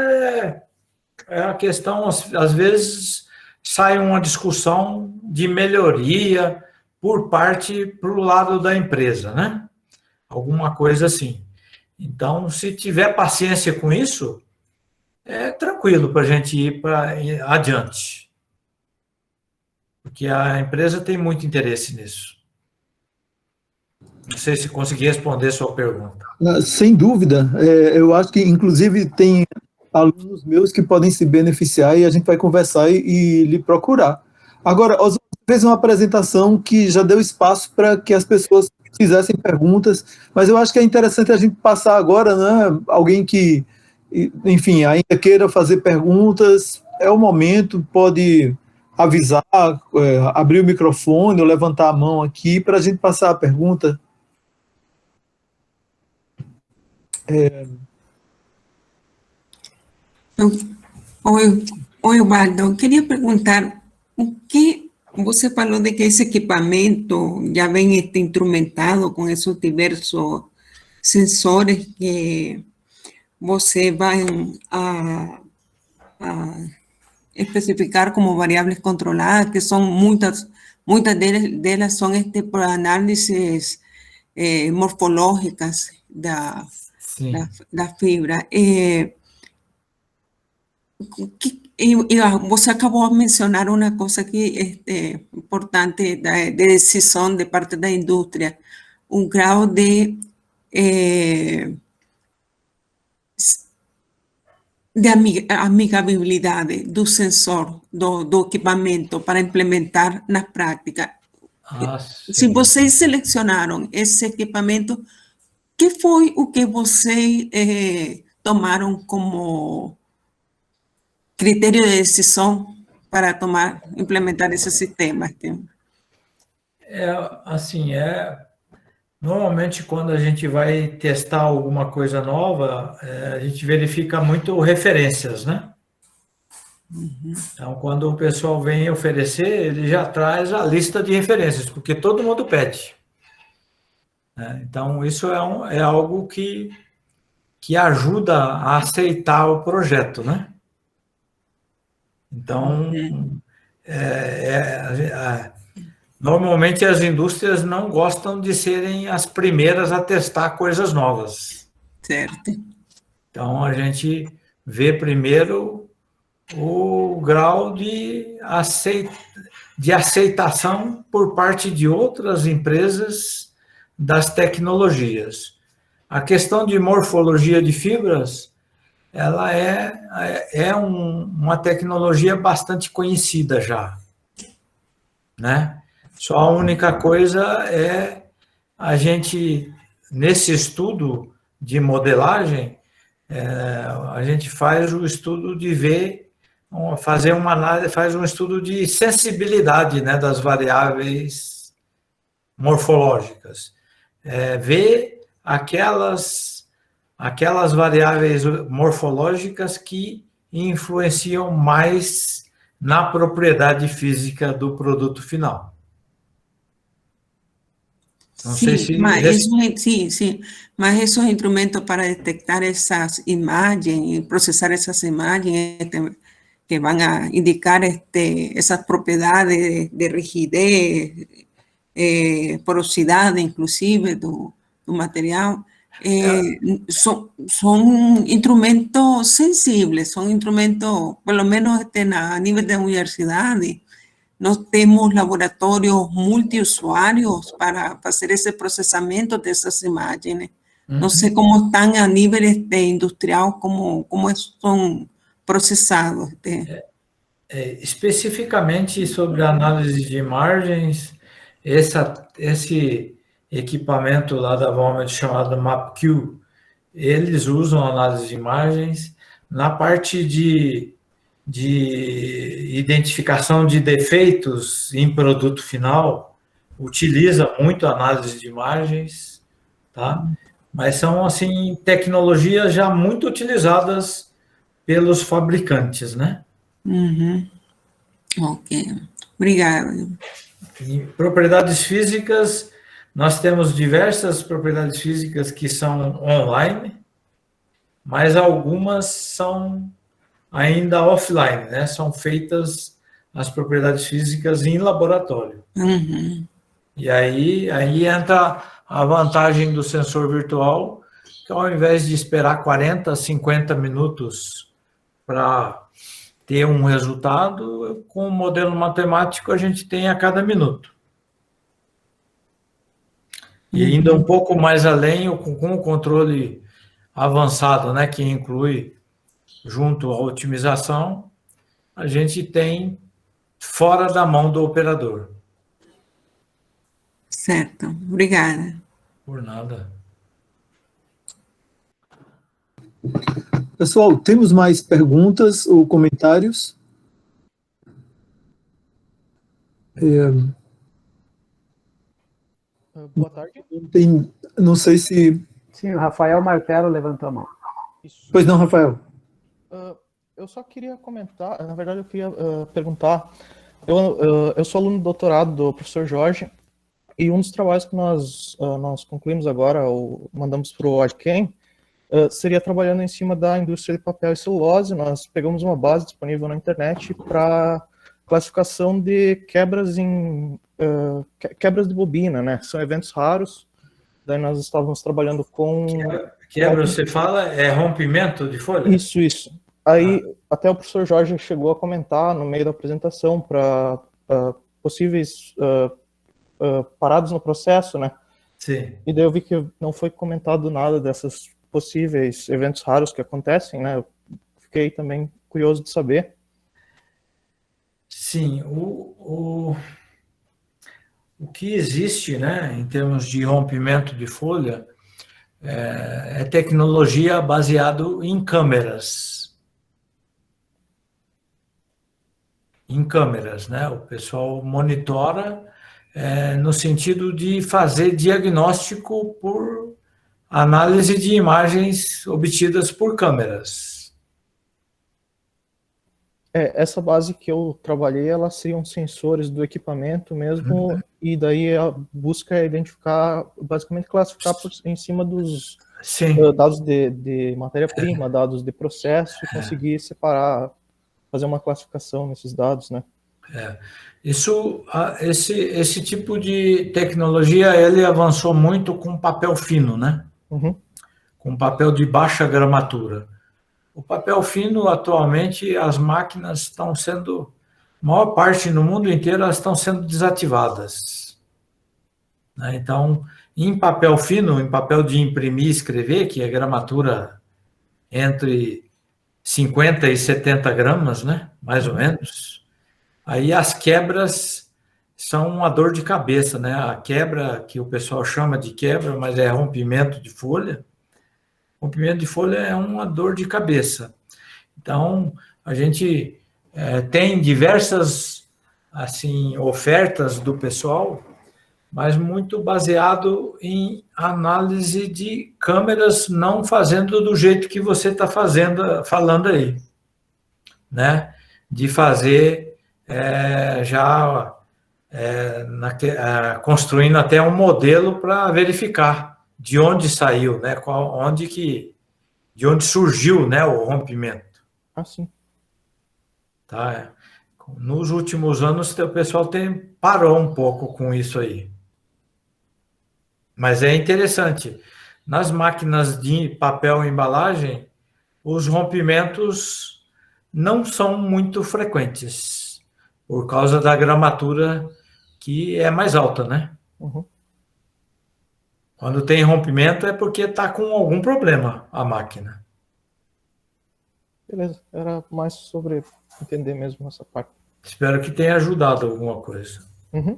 é a questão, às vezes, sai uma discussão de melhoria para o lado da empresa, né? Alguma coisa assim. Então, se tiver paciência com isso, é tranquilo para a gente ir adiante. Porque a empresa tem muito interesse nisso. Não sei se consegui responder a sua pergunta. Sem dúvida. Eu acho que, inclusive, tem alunos meus que podem se beneficiar e a gente vai conversar e lhe procurar. Agora, Oswaldo fez uma apresentação que já deu espaço para que as pessoas fizessem perguntas, mas eu acho que é interessante a gente passar agora, né? Alguém que, enfim, ainda queira fazer perguntas, é o momento, pode avisar, abrir o microfone ou levantar a mão aqui para a gente passar a pergunta. Oi, Waldo, eu queria perguntar, o que você falou de que esse equipamento já vem instrumentado com esses diversos sensores que você vai a especificar como variáveis controladas, que são muitas delas são por análises morfológicas da fibra. você acabou de mencionar uma coisa que é importante de decisão de parte da indústria, um grau de amigabilidade do sensor, do equipamento para implementar na prática. Se vocês selecionaram esse equipamento, que foi o que vocês tomaram como critério de decisão para implementar esse sistema? Normalmente, quando a gente vai testar alguma coisa nova, a gente verifica muito referências, né? Então, quando o pessoal vem oferecer, ele já traz a lista de referências, porque todo mundo pede. Então, isso é algo que ajuda a aceitar o projeto, né? Então, normalmente as indústrias não gostam de serem as primeiras a testar coisas novas. Certo. Então, a gente vê primeiro o grau de aceitação por parte de outras empresas das tecnologias. A questão de morfologia de fibras, ela é uma tecnologia bastante conhecida já, né? Só a única coisa é a gente, nesse estudo de modelagem, a gente faz o estudo de fazer uma análise, faz um estudo de sensibilidade, né, das variáveis morfológicas. Ver aquelas variáveis morfológicas que influenciam mais na propriedade física do produto final. Não sei se... Sim, mas esses instrumentos para detectar essas imagens e processar essas imagens que vão a indicar essas propriedades de rigidez, porosidade, inclusive, do material, são instrumentos sensíveis, são instrumentos, pelo menos a nível da universidade, nós temos laboratórios multiusuários para fazer esse processamento dessas imagens. Não sei como estão a nível industrial, como são processados. Especificamente sobre a análise de imagens, esse equipamento lá da Valmet chamado MapQ, eles usam análise de imagens. Na parte de identificação de defeitos em produto final, utiliza muito análise de imagens, tá? Mas são, assim, tecnologias já muito utilizadas pelos fabricantes, né? Ok, obrigada. Em propriedades físicas, nós temos diversas propriedades físicas que são online, mas algumas são ainda offline, né? São feitas as propriedades físicas em laboratório. E aí entra a vantagem do sensor virtual, que ao invés de esperar 40, 50 minutos para ter um resultado, com o modelo matemático a gente tem a cada minuto. E ainda um pouco mais além, com o controle avançado, né, que inclui, junto à otimização, a gente tem fora da mão do operador. Certo, obrigada. Por nada. Pessoal, temos mais perguntas ou comentários? Boa tarde. Não sei se... Sim, o Rafael Martelo levantou a mão. Isso. Pois não, Rafael. Eu só queria comentar, na verdade eu queria perguntar, eu sou aluno de doutorado do professor Jorge, e um dos trabalhos que nós concluímos agora, ou mandamos para o Adchem, seria trabalhando em cima da indústria de papel e celulose. Nós pegamos uma base disponível na internet para classificação de quebras de bobina, né? São eventos raros. Daí nós estávamos trabalhando com... Quebra, você fala, é rompimento de folha? Isso. Aí, até o professor Jorge chegou a comentar no meio da apresentação para possíveis paradas no processo, né? Sim. E daí eu vi que não foi comentado nada dessas possíveis eventos raros que acontecem, né? Eu fiquei também curioso de saber. Sim, o que existe, né, em termos de rompimento de folha, é tecnologia baseada em câmeras. Em câmeras, né? O pessoal monitora no sentido de fazer diagnóstico por análise de imagens obtidas por câmeras. Essa base que eu trabalhei, elas seriam sensores do equipamento mesmo, e daí a busca é identificar, basicamente classificar em cima dos dados de matéria-prima, dados de processo, e conseguir separar, fazer uma classificação nesses dados, né? Esse tipo de tecnologia, ele avançou muito com papel fino, né? Uhum. Com papel de baixa gramatura. O papel fino, atualmente, as máquinas estão sendo, a maior parte no mundo inteiro, elas estão sendo desativadas. Então, em papel fino, em papel de imprimir e escrever, que é gramatura entre 50 e 70 gramas, né? Mais ou menos, aí as quebras são uma dor de cabeça, né? A quebra, que o pessoal chama de quebra, mas é rompimento de folha. Rompimento de folha é uma dor de cabeça. Então, a gente tem diversas assim, ofertas do pessoal, mas muito baseado em análise de câmeras, não fazendo do jeito que você está falando aí, né? De fazer construindo até um modelo para verificar de onde saiu, né? De onde surgiu, né, o rompimento. Ah, sim. Tá? Nos últimos anos, o pessoal parou um pouco com isso aí. Mas é interessante. Nas máquinas de papel e embalagem, os rompimentos não são muito frequentes, por causa da gramatura que é mais alta, né? Uhum. Quando tem rompimento é porque está com algum problema a máquina. Beleza, era mais sobre entender mesmo essa parte. Espero que tenha ajudado alguma coisa. Uhum.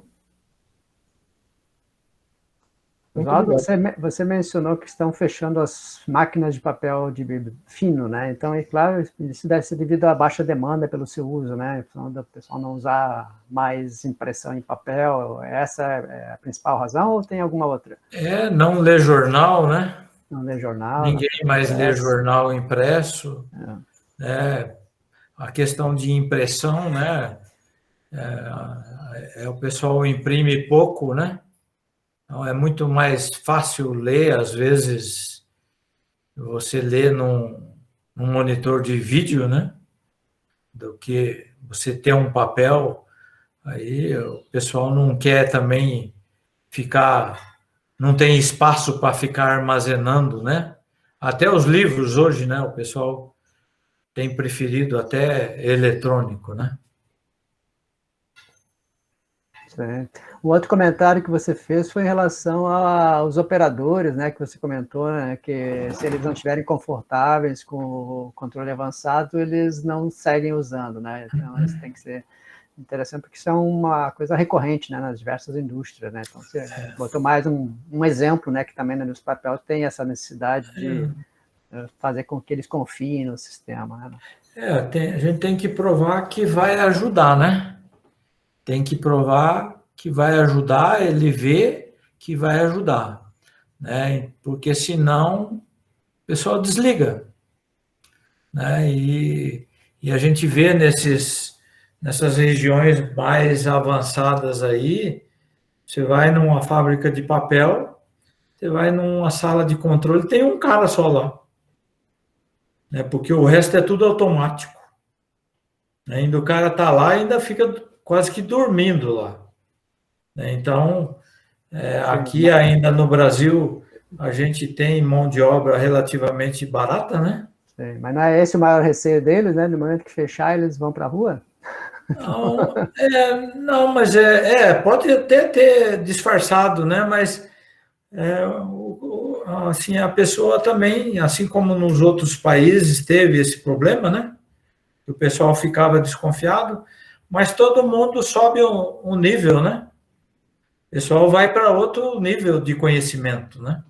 Oswaldo, você mencionou que estão fechando as máquinas de papel de fino, né? Então, é claro, isso deve ser devido à baixa demanda pelo seu uso, né? O pessoal não usar mais impressão em papel. Essa é a principal razão ou tem alguma outra? Não ler jornal, né? Não ler jornal. Ninguém mais lê jornal impresso. A questão de impressão, né? O pessoal imprime pouco, né? Então, é muito mais fácil ler, às vezes, você lê num monitor de vídeo, né? Do que você ter um papel. Aí o pessoal não quer também não tem espaço para ficar armazenando, né? Até os livros hoje, né? O pessoal tem preferido até eletrônico, né? Certo. O outro comentário que você fez foi em relação aos operadores, né, que você comentou, né, que se eles não estiverem confortáveis com o controle avançado, eles não seguem usando, né? Então, isso tem que ser interessante, porque isso é uma coisa recorrente, né, nas diversas indústrias, né? Então, você botou mais um exemplo, né, que também nos papéis tem essa necessidade de fazer com que eles confiem no sistema, né? A gente tem que provar que vai ajudar, né? Tem que provar que vai ajudar, ele vê que vai ajudar, né? Porque senão o pessoal desliga, né? E a gente vê nessas regiões mais avançadas aí, você vai numa fábrica de papel, você vai numa sala de controle, tem um cara só lá, né? Porque o resto é tudo automático. Ainda o cara está lá e ainda fica quase que dormindo lá. Então, aqui ainda no Brasil, a gente tem mão de obra relativamente barata, né? Sim, mas não é esse o maior receio deles, né? No momento que fechar, eles vão para a rua? Não, mas pode até ter disfarçado, né? Mas assim, a pessoa também, assim como nos outros países teve esse problema, né? O pessoal ficava desconfiado, mas todo mundo sobe um nível, né? O pessoal vai para outro nível de conhecimento, né?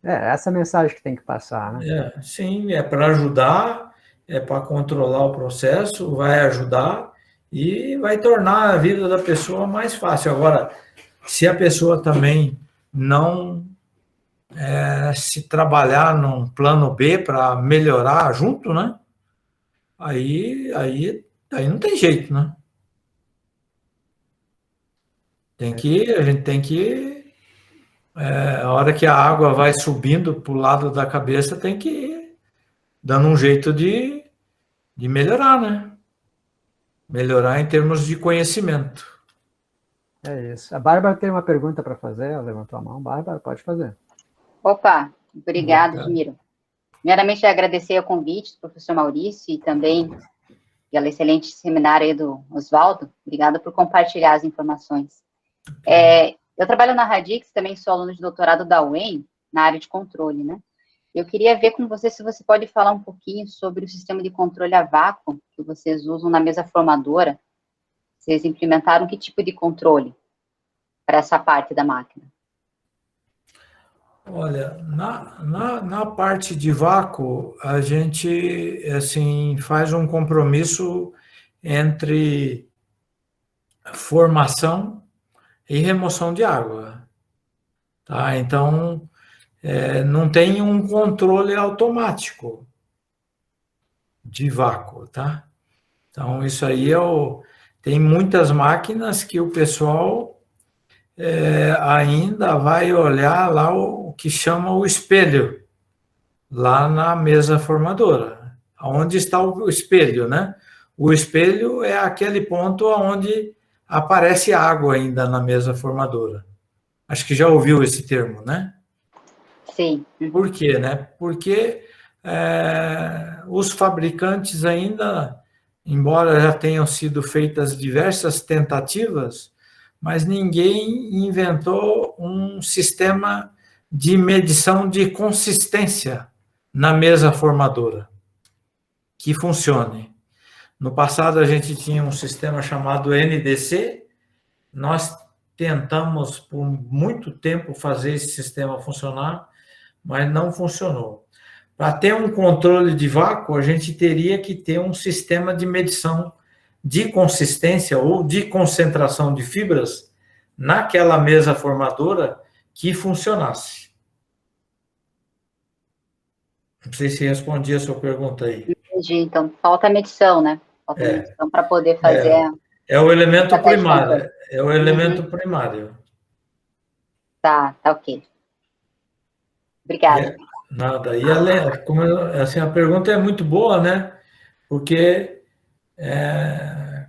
Essa mensagem que tem que passar, né? Sim, é para ajudar, é para controlar o processo, vai ajudar e vai tornar a vida da pessoa mais fácil. Agora, se a pessoa também não se trabalhar num plano B para melhorar junto, né? Aí não tem jeito, né? A gente tem que, a hora que a água vai subindo para o lado da cabeça, tem que ir dando um jeito de melhorar, né? Melhorar em termos de conhecimento. É isso. A Bárbara tem uma pergunta para fazer, ela levantou a mão. Bárbara, pode fazer. Opa, obrigado, Admiro. Primeiramente, agradecer o convite do professor Maurício e também pelo excelente seminário aí do Oswaldo. Obrigada por compartilhar as informações. Eu trabalho na Radix, também sou aluno de doutorado da UEM, na área de controle, né? Eu queria ver com você se você pode falar um pouquinho sobre o sistema de controle a vácuo que vocês usam na mesa formadora. Vocês implementaram que tipo de controle para essa parte da máquina? Olha, na parte de vácuo, a gente, assim, faz um compromisso entre formação e remoção de água, tá? Então, não tem um controle automático de vácuo, tá? Então, isso aí tem muitas máquinas que o pessoal ainda vai olhar lá o que chama o espelho, lá na mesa formadora. Onde está o espelho, né? O espelho é aquele ponto onde aparece água ainda na mesa formadora. Acho que já ouviu esse termo, né? Sim. Por quê, né? Porque os fabricantes ainda, embora já tenham sido feitas diversas tentativas, mas ninguém inventou um sistema de medição de consistência na mesa formadora que funcione. No passado, a gente tinha um sistema chamado NDC, nós tentamos por muito tempo fazer esse sistema funcionar, mas não funcionou. Para ter um controle de vácuo, a gente teria que ter um sistema de medição de consistência ou de concentração de fibras naquela mesa formadora que funcionasse. Não sei se respondi a sua pergunta aí. Entendi. Então, falta medição, né? Falta medição para poder fazer... É o elemento primário. É o elemento primário. Tá ok. Obrigada. Nada. E assim, a pergunta é muito boa, né? Porque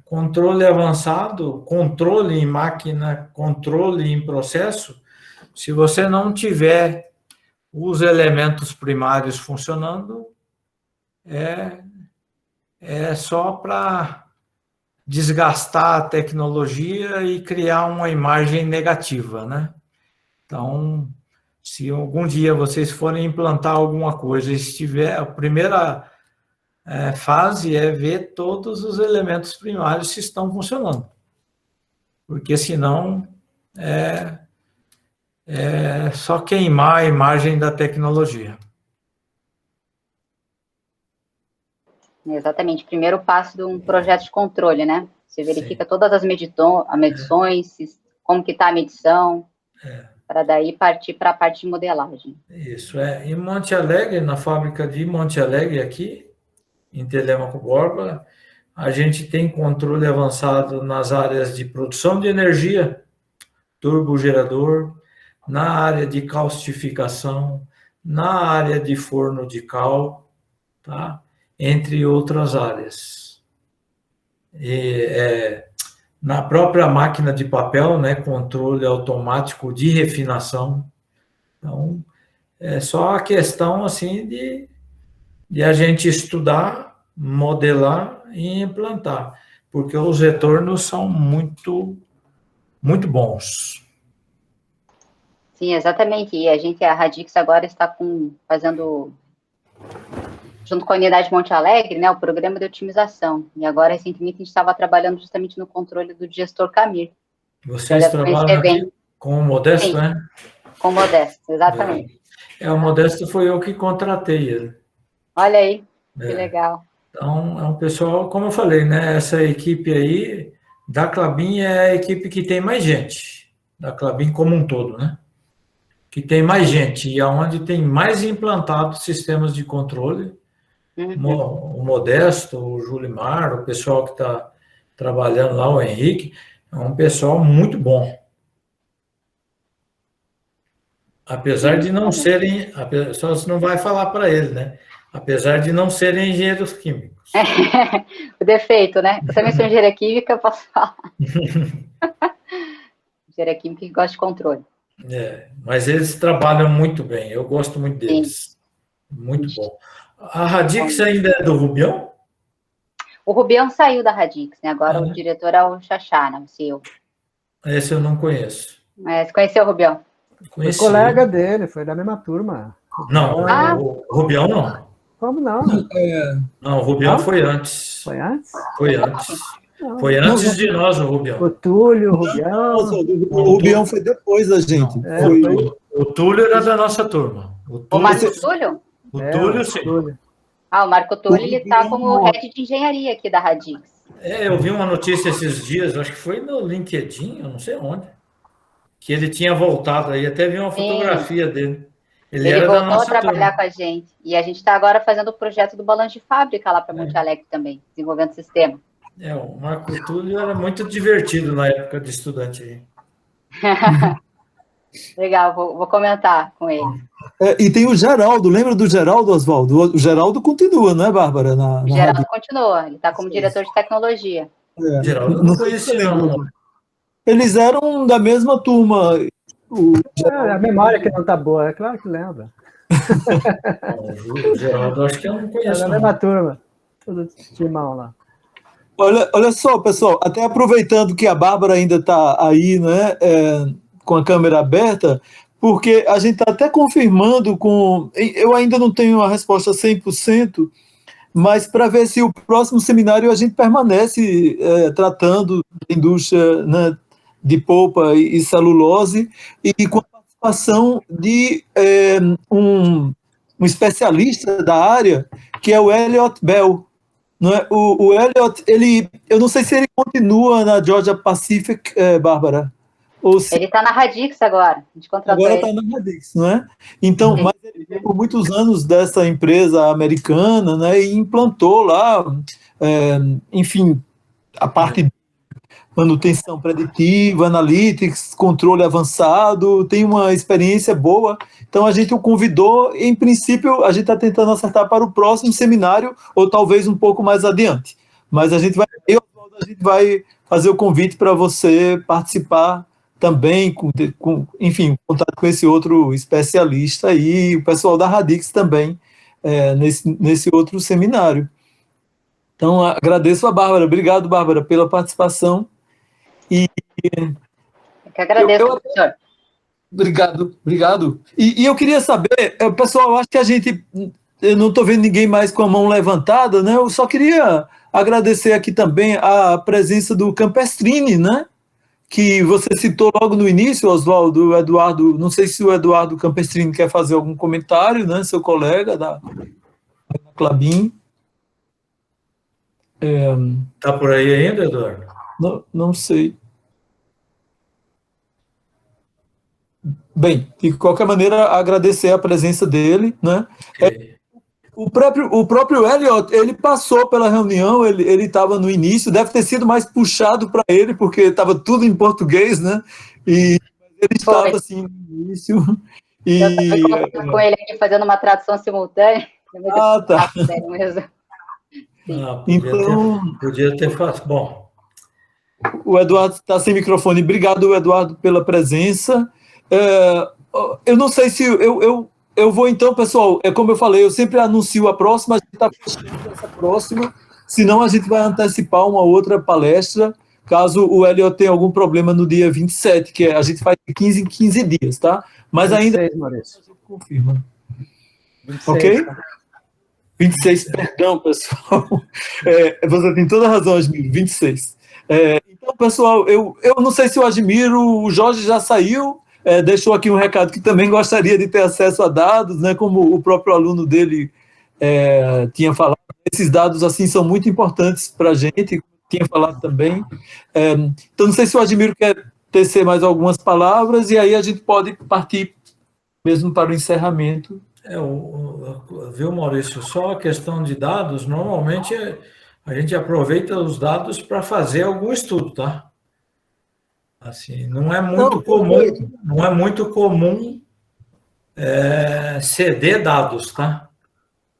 controle avançado, controle em máquina, controle em processo, se você não tiver os elementos primários funcionando, é só para desgastar a tecnologia e criar uma imagem negativa, né? Então, se algum dia vocês forem implantar alguma coisa e estiver, a primeira fase é ver todos os elementos primários se estão funcionando. Porque senão é só queimar a imagem da tecnologia. Exatamente. Primeiro passo de um projeto de controle, né? Você verifica todas as medições, como que está a medição, para daí partir para a parte de modelagem. Isso, Em Monte Alegre, na fábrica de Monte Alegre, aqui, em Telêmaco Borba, a gente tem controle avançado nas áreas de produção de energia, turbogerador, na área de calcificação, na área de forno de cal, tá? Entre outras áreas. Na própria máquina de papel, né, controle automático de refinação. Então, é só a questão assim e a gente estudar, modelar e implantar, porque os retornos são muito, muito bons. Sim, exatamente. E a Radix agora está fazendo, junto com a Unidade Monte Alegre, né, o programa de otimização. E agora, recentemente, a gente estava trabalhando justamente no controle do gestor Camir. Vocês trabalham aqui com o Modesto, sim, né? Com o Modesto, exatamente. O Modesto foi eu que contratei ele. Olha aí, que legal. Então, é um pessoal, como eu falei, né? Essa equipe aí, da Klabin, é a equipe que tem mais gente, da Klabin como um todo, né? Que tem mais gente, e aonde tem mais implantados sistemas de controle, o Modesto, o Julimar, o pessoal que está trabalhando lá, o Henrique, é um pessoal muito bom. Apesar de não serem, só você não vai falar para ele, né? Apesar de não serem engenheiros químicos. O defeito, né? Eu também sou engenheira química, eu posso falar. Engenheira química que gosta de controle. Mas eles trabalham muito bem, eu gosto muito deles. Sim. Muito bom. A Radix ainda é do Rubião? O Rubião saiu da Radix, né? Agora o diretor é o Xaxá, né? O CEO. Esse eu não conheço. Você conheceu o Rubião? Foi colega dele, foi da mesma turma. Não, o Rubião não. Como não? Não, o Rubião foi antes. Foi antes? Foi antes. Não. Foi antes de nós, o Rubião. O Túlio, o Rubião. O Rubião foi depois da gente. O Túlio era da nossa turma. O Marco Túlio? O Túlio, sim. O Marco Túlio, ele está como head de engenharia aqui da Radix. Eu vi uma notícia esses dias, acho que foi no LinkedIn, eu não sei onde, que ele tinha voltado aí, até vi uma fotografia dele. Ele era voltou da nossa a trabalhar turma. com a gente. E a gente está agora fazendo o projeto do balanço de fábrica lá para Monte Alegre também, desenvolvendo sistema. O Marco Túlio era muito divertido na época de estudante aí. Legal, vou comentar com ele. E tem o Geraldo, lembra do Geraldo, Oswaldo? O Geraldo continua, não é, Bárbara? O Geraldo continua, ele está como diretor de tecnologia. Geraldo não conhecia, não. Eles eram da mesma turma. A memória que não está boa, é claro que lembra. O Geraldo, acho que eu não conheço. É da mesma turma, todo timão lá. Olha só, pessoal, até aproveitando que a Bárbara ainda está aí, né, com a câmera aberta, porque a gente está até confirmando eu ainda não tenho a resposta 100%, mas para ver se o próximo seminário a gente permanece tratando da indústria, né, de polpa e celulose, e com a participação de um especialista da área, que é o Elliot Bell. Não é? O Elliot, eu não sei se ele continua na Georgia Pacific, Bárbara. Ele está na Radix agora. A gente contratou agora está na Radix, não é? Então, mas ele veio por muitos anos dessa empresa americana, né, e implantou lá, enfim, a parte de manutenção preditiva, analytics, controle avançado, tem uma experiência boa. Então, a gente o convidou, em princípio, a gente está tentando acertar para o próximo seminário, ou talvez um pouco mais adiante. Mas a gente vai fazer o convite para você participar também, enfim, contato com esse outro especialista e o pessoal da Radix também, nesse outro seminário. Então, agradeço a Bárbara. Obrigado, Bárbara, pela participação. Eu que agradeço, professor. Obrigado. E eu queria saber, pessoal, eu acho que eu não estou vendo ninguém mais com a mão levantada, né? Eu só queria agradecer aqui também a presença do Campestrini, né? Que você citou logo no início, Oswaldo, o Eduardo, não sei se o Eduardo Campestrini quer fazer algum comentário, né? Seu colega da Klabin. Está por aí ainda, Eduardo? Não sei. Bem, de qualquer maneira, agradecer a presença dele, né? Okay. O próprio Elliot, ele passou pela reunião, ele estava no início, deve ter sido mais puxado para ele, porque estava tudo em português, né? E ele estava assim no início. E eu estou com ele aqui fazendo uma tradução simultânea. Tá. Podia ter feito. Bom. O Eduardo está sem microfone. Obrigado, Eduardo, pela presença. Eu não sei se eu vou então, pessoal, como eu falei, eu sempre anuncio a próxima, a gente está fechando essa próxima, senão a gente vai antecipar uma outra palestra, caso o Elliot tenha algum problema no dia 27, que a gente faz de 15 em 15 dias, tá? Mas 26, ainda Maurício. a gente confirma. 26, Ok? tá? 26, perdão, pessoal. Você tem toda a razão, Admiro, 26. Então, pessoal, eu não sei se eu admiro, o Jorge já saiu, deixou aqui um recado que também gostaria de ter acesso a dados, né, como o próprio aluno dele tinha falado. Esses dados, assim, são muito importantes para a gente, tinha falado também. Então, não sei se o Admiro quer tecer mais algumas palavras, e aí a gente pode partir mesmo para o encerramento. Viu, Maurício? Só a questão de dados, normalmente a gente aproveita os dados para fazer algum estudo, tá? Assim, não é muito comum ceder dados, tá?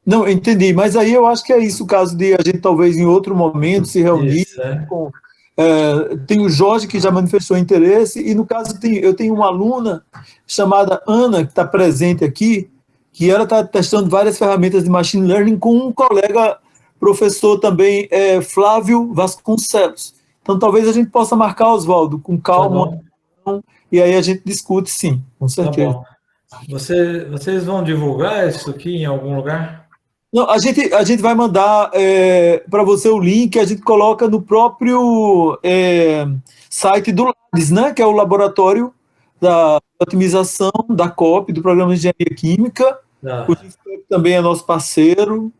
Não, entendi, mas aí eu acho que é isso, o caso de a gente talvez em outro momento se reunir Isso, com... tem o Jorge que já manifestou interesse, e no caso eu tenho uma aluna chamada Ana, que está presente aqui, que ela está testando várias ferramentas de machine learning com um colega professor também, Flávio Vasconcelos. Então talvez a gente possa marcar, Oswaldo, com calma, e aí a gente discute sim, com certeza. Tá bom. Vocês vão divulgar isso aqui em algum lugar? Não, a gente vai mandar para você o link, a gente coloca no próprio site do LADES, né, que é o Laboratório da Otimização da COP, do Programa de Engenharia Química. O GIFCOP também é nosso parceiro.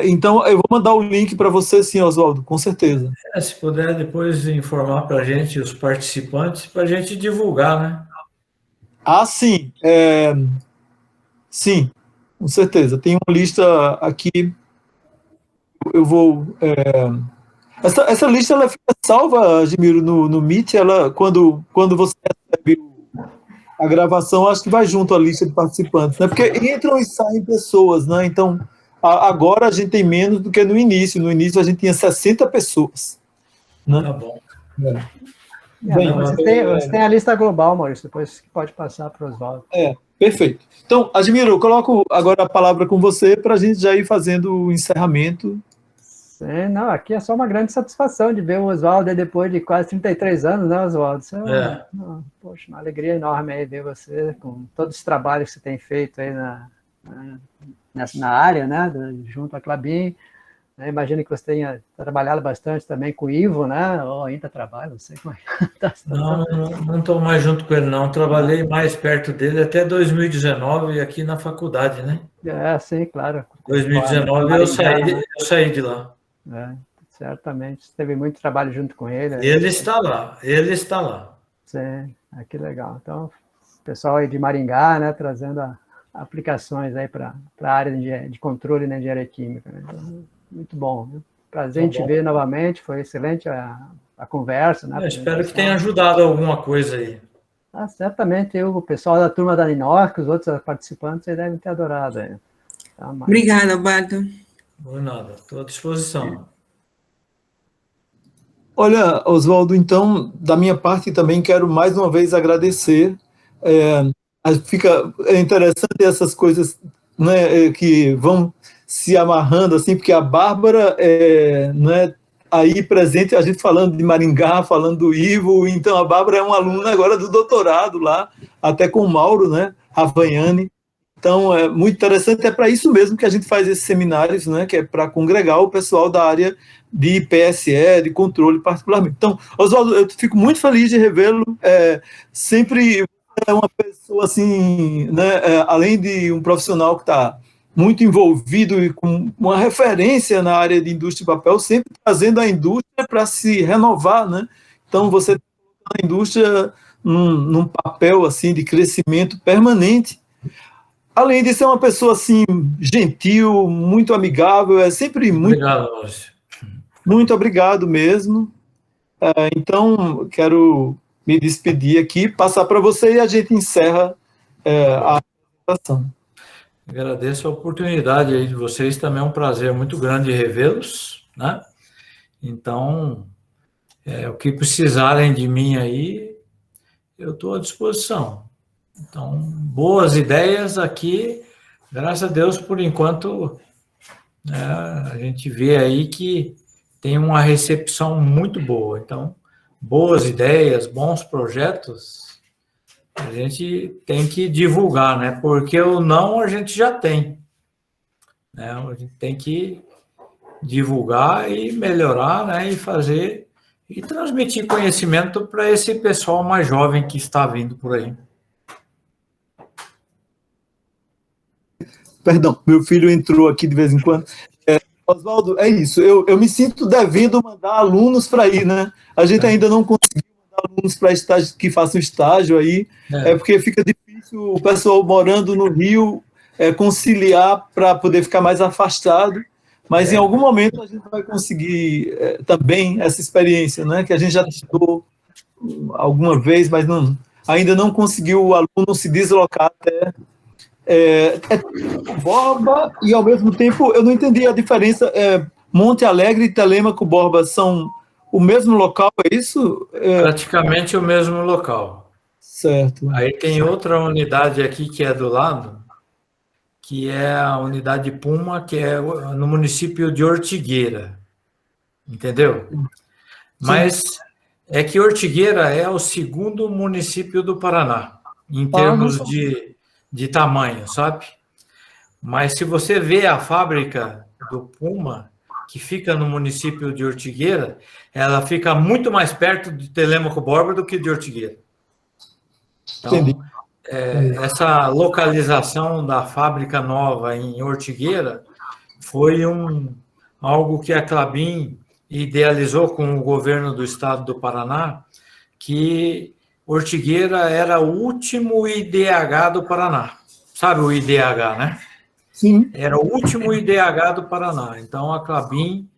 Então, eu vou mandar o link para você, sim, Oswaldo, com certeza. Se puder depois informar para a gente, os participantes, para a gente divulgar, né? Ah, sim. Sim, com certeza. Tem uma lista aqui. Eu vou... Essa lista ela fica salva, Admiro, no Meet. Quando você recebe a gravação, acho que vai junto à lista de participantes, né? Porque entram e saem pessoas, né? Então, agora a gente tem menos do que no início. No início a gente tinha 60 pessoas. Né? Tá bom. Bem, você tem a lista global, Maurício, depois pode passar para o Oswaldo. Perfeito. Então, Admiro, eu coloco agora a palavra com você para a gente já ir fazendo o encerramento. Não, aqui é só uma grande satisfação de ver o Oswaldo depois de quase 33 anos, né, Oswaldo? Poxa, uma alegria enorme aí ver você, com todos os trabalhos que você tem feito aí na área, né, junto à Klabin. Imagino que você tenha trabalhado bastante também com o Ivo, né? Ou ainda trabalha, não sei como é que está. Não estou mais junto com ele, não. Trabalhei mais perto dele até 2019 aqui na faculdade, né? Sim, claro. 2019 eu saí de lá. Certamente. Você teve muito trabalho junto com ele. Ele está lá. Sim, que legal. Então, o pessoal aí de Maringá, né, trazendo aplicações aí para a área de controle na engenharia química. Né? Então, muito bom. Né? Prazer em te ver novamente, foi excelente a conversa. Né, espero que tenha ajudado alguma coisa aí. Certamente o pessoal da turma da Ninor, os outros participantes, devem ter adorado. Aí. Obrigada, Oswaldo. Por nada, estou à disposição. Olha, Oswaldo, então, da minha parte também quero mais uma vez agradecer. Fica interessante essas coisas, né, que vão se amarrando, assim, porque a Bárbara, né, aí presente, a gente falando de Maringá, falando do Ivo, então a Bárbara é uma aluna agora do doutorado lá, até com o Mauro, né, Ravagnani. Então, é muito interessante, é para isso mesmo que a gente faz esses seminários, né, que é para congregar o pessoal da área de PSE, de controle particularmente. Então, Oswaldo, eu fico muito feliz de revê-lo, sempre é uma pessoa assim, né, além de um profissional que está muito envolvido e com uma referência na área de indústria de papel, sempre trazendo a indústria para se renovar, né? Então, você está na indústria num papel assim de crescimento permanente. Além de ser uma pessoa assim gentil, muito amigável, é sempre muito... Obrigado, Maurício. Muito obrigado mesmo. Então, quero me despedir aqui, passar para você e a gente encerra a apresentação. Agradeço a oportunidade aí de vocês, também é um prazer muito grande revê-los, né? Então, o que precisarem de mim aí, eu estou à disposição. Então, boas ideias aqui, graças a Deus, por enquanto, né, a gente vê aí que tem uma recepção muito boa. Então, boas ideias, bons projetos, a gente tem que divulgar, né? Porque o não a gente já tem, né? A gente tem que divulgar e melhorar, né? E fazer e transmitir conhecimento para esse pessoal mais jovem que está vindo por aí. Perdão, meu filho entrou aqui de vez em quando. Oswaldo, é isso. Eu me sinto devendo mandar alunos para ir, né? A gente ainda não conseguiu mandar alunos para estágio que façam estágio aí, porque fica difícil o pessoal morando no Rio conciliar para poder ficar mais afastado. Mas em algum momento a gente vai conseguir também essa experiência, né? Que a gente já tentou alguma vez, mas ainda não conseguiu o aluno se deslocar até Borba, e ao mesmo tempo eu não entendi a diferença. Monte Alegre e Telêmaco Borba são o mesmo local, é isso? Praticamente o mesmo local. Certo. Aí tem outra unidade aqui que é do lado, que é a unidade Puma, que é no município de Ortigueira. Entendeu? Mas é que Ortigueira é o segundo município do Paraná, em termos de tamanho, sabe? Mas se você vê a fábrica do Puma, que fica no município de Ortigueira, ela fica muito mais perto de Telêmaco Borba do que de Ortigueira. Então, essa localização da fábrica nova em Ortigueira foi algo que a Klabin idealizou com o governo do estado do Paraná, que Ortigueira era o último IDH do Paraná. Sabe o IDH, né? Sim. Era o último IDH do Paraná. Então, a Klabin,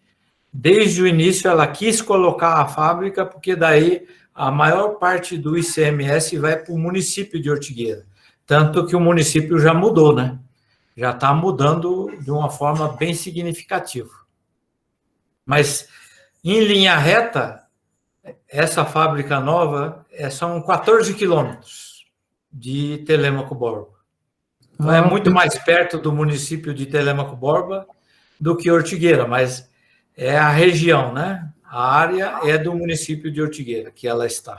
desde o início, ela quis colocar a fábrica, porque daí a maior parte do ICMS vai para o município de Ortigueira. Tanto que o município já mudou, né? Já está mudando de uma forma bem significativa. Mas, em linha reta, essa fábrica nova são 14 quilômetros de Telêmaco Borba. Então, é muito mais perto do município de Telêmaco Borba do que Ortigueira, mas é a região, né? A área é do município de Ortigueira, que ela está.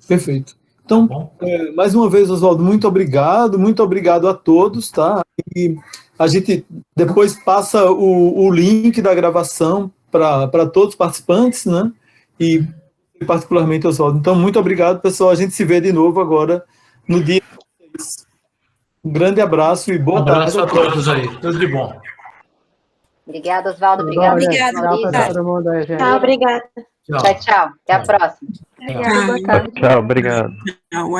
Perfeito. Então, mais uma vez, Oswaldo, muito obrigado a todos, tá? E a gente depois passa o link da gravação para todos os participantes, né? E particularmente, Oswaldo. Então, muito obrigado, pessoal. A gente se vê de novo agora no dia 6. Um grande abraço e boa tarde. Um abraço a todos aí. Tudo de bom. Obrigada, Oswaldo. Obrigada, Obrigada, Maurício. todo mundo aí, gente. Tchau, obrigada. Tchau, tchau. Até a próxima. Obrigada, boa tarde. Tchau, obrigado. Tchau,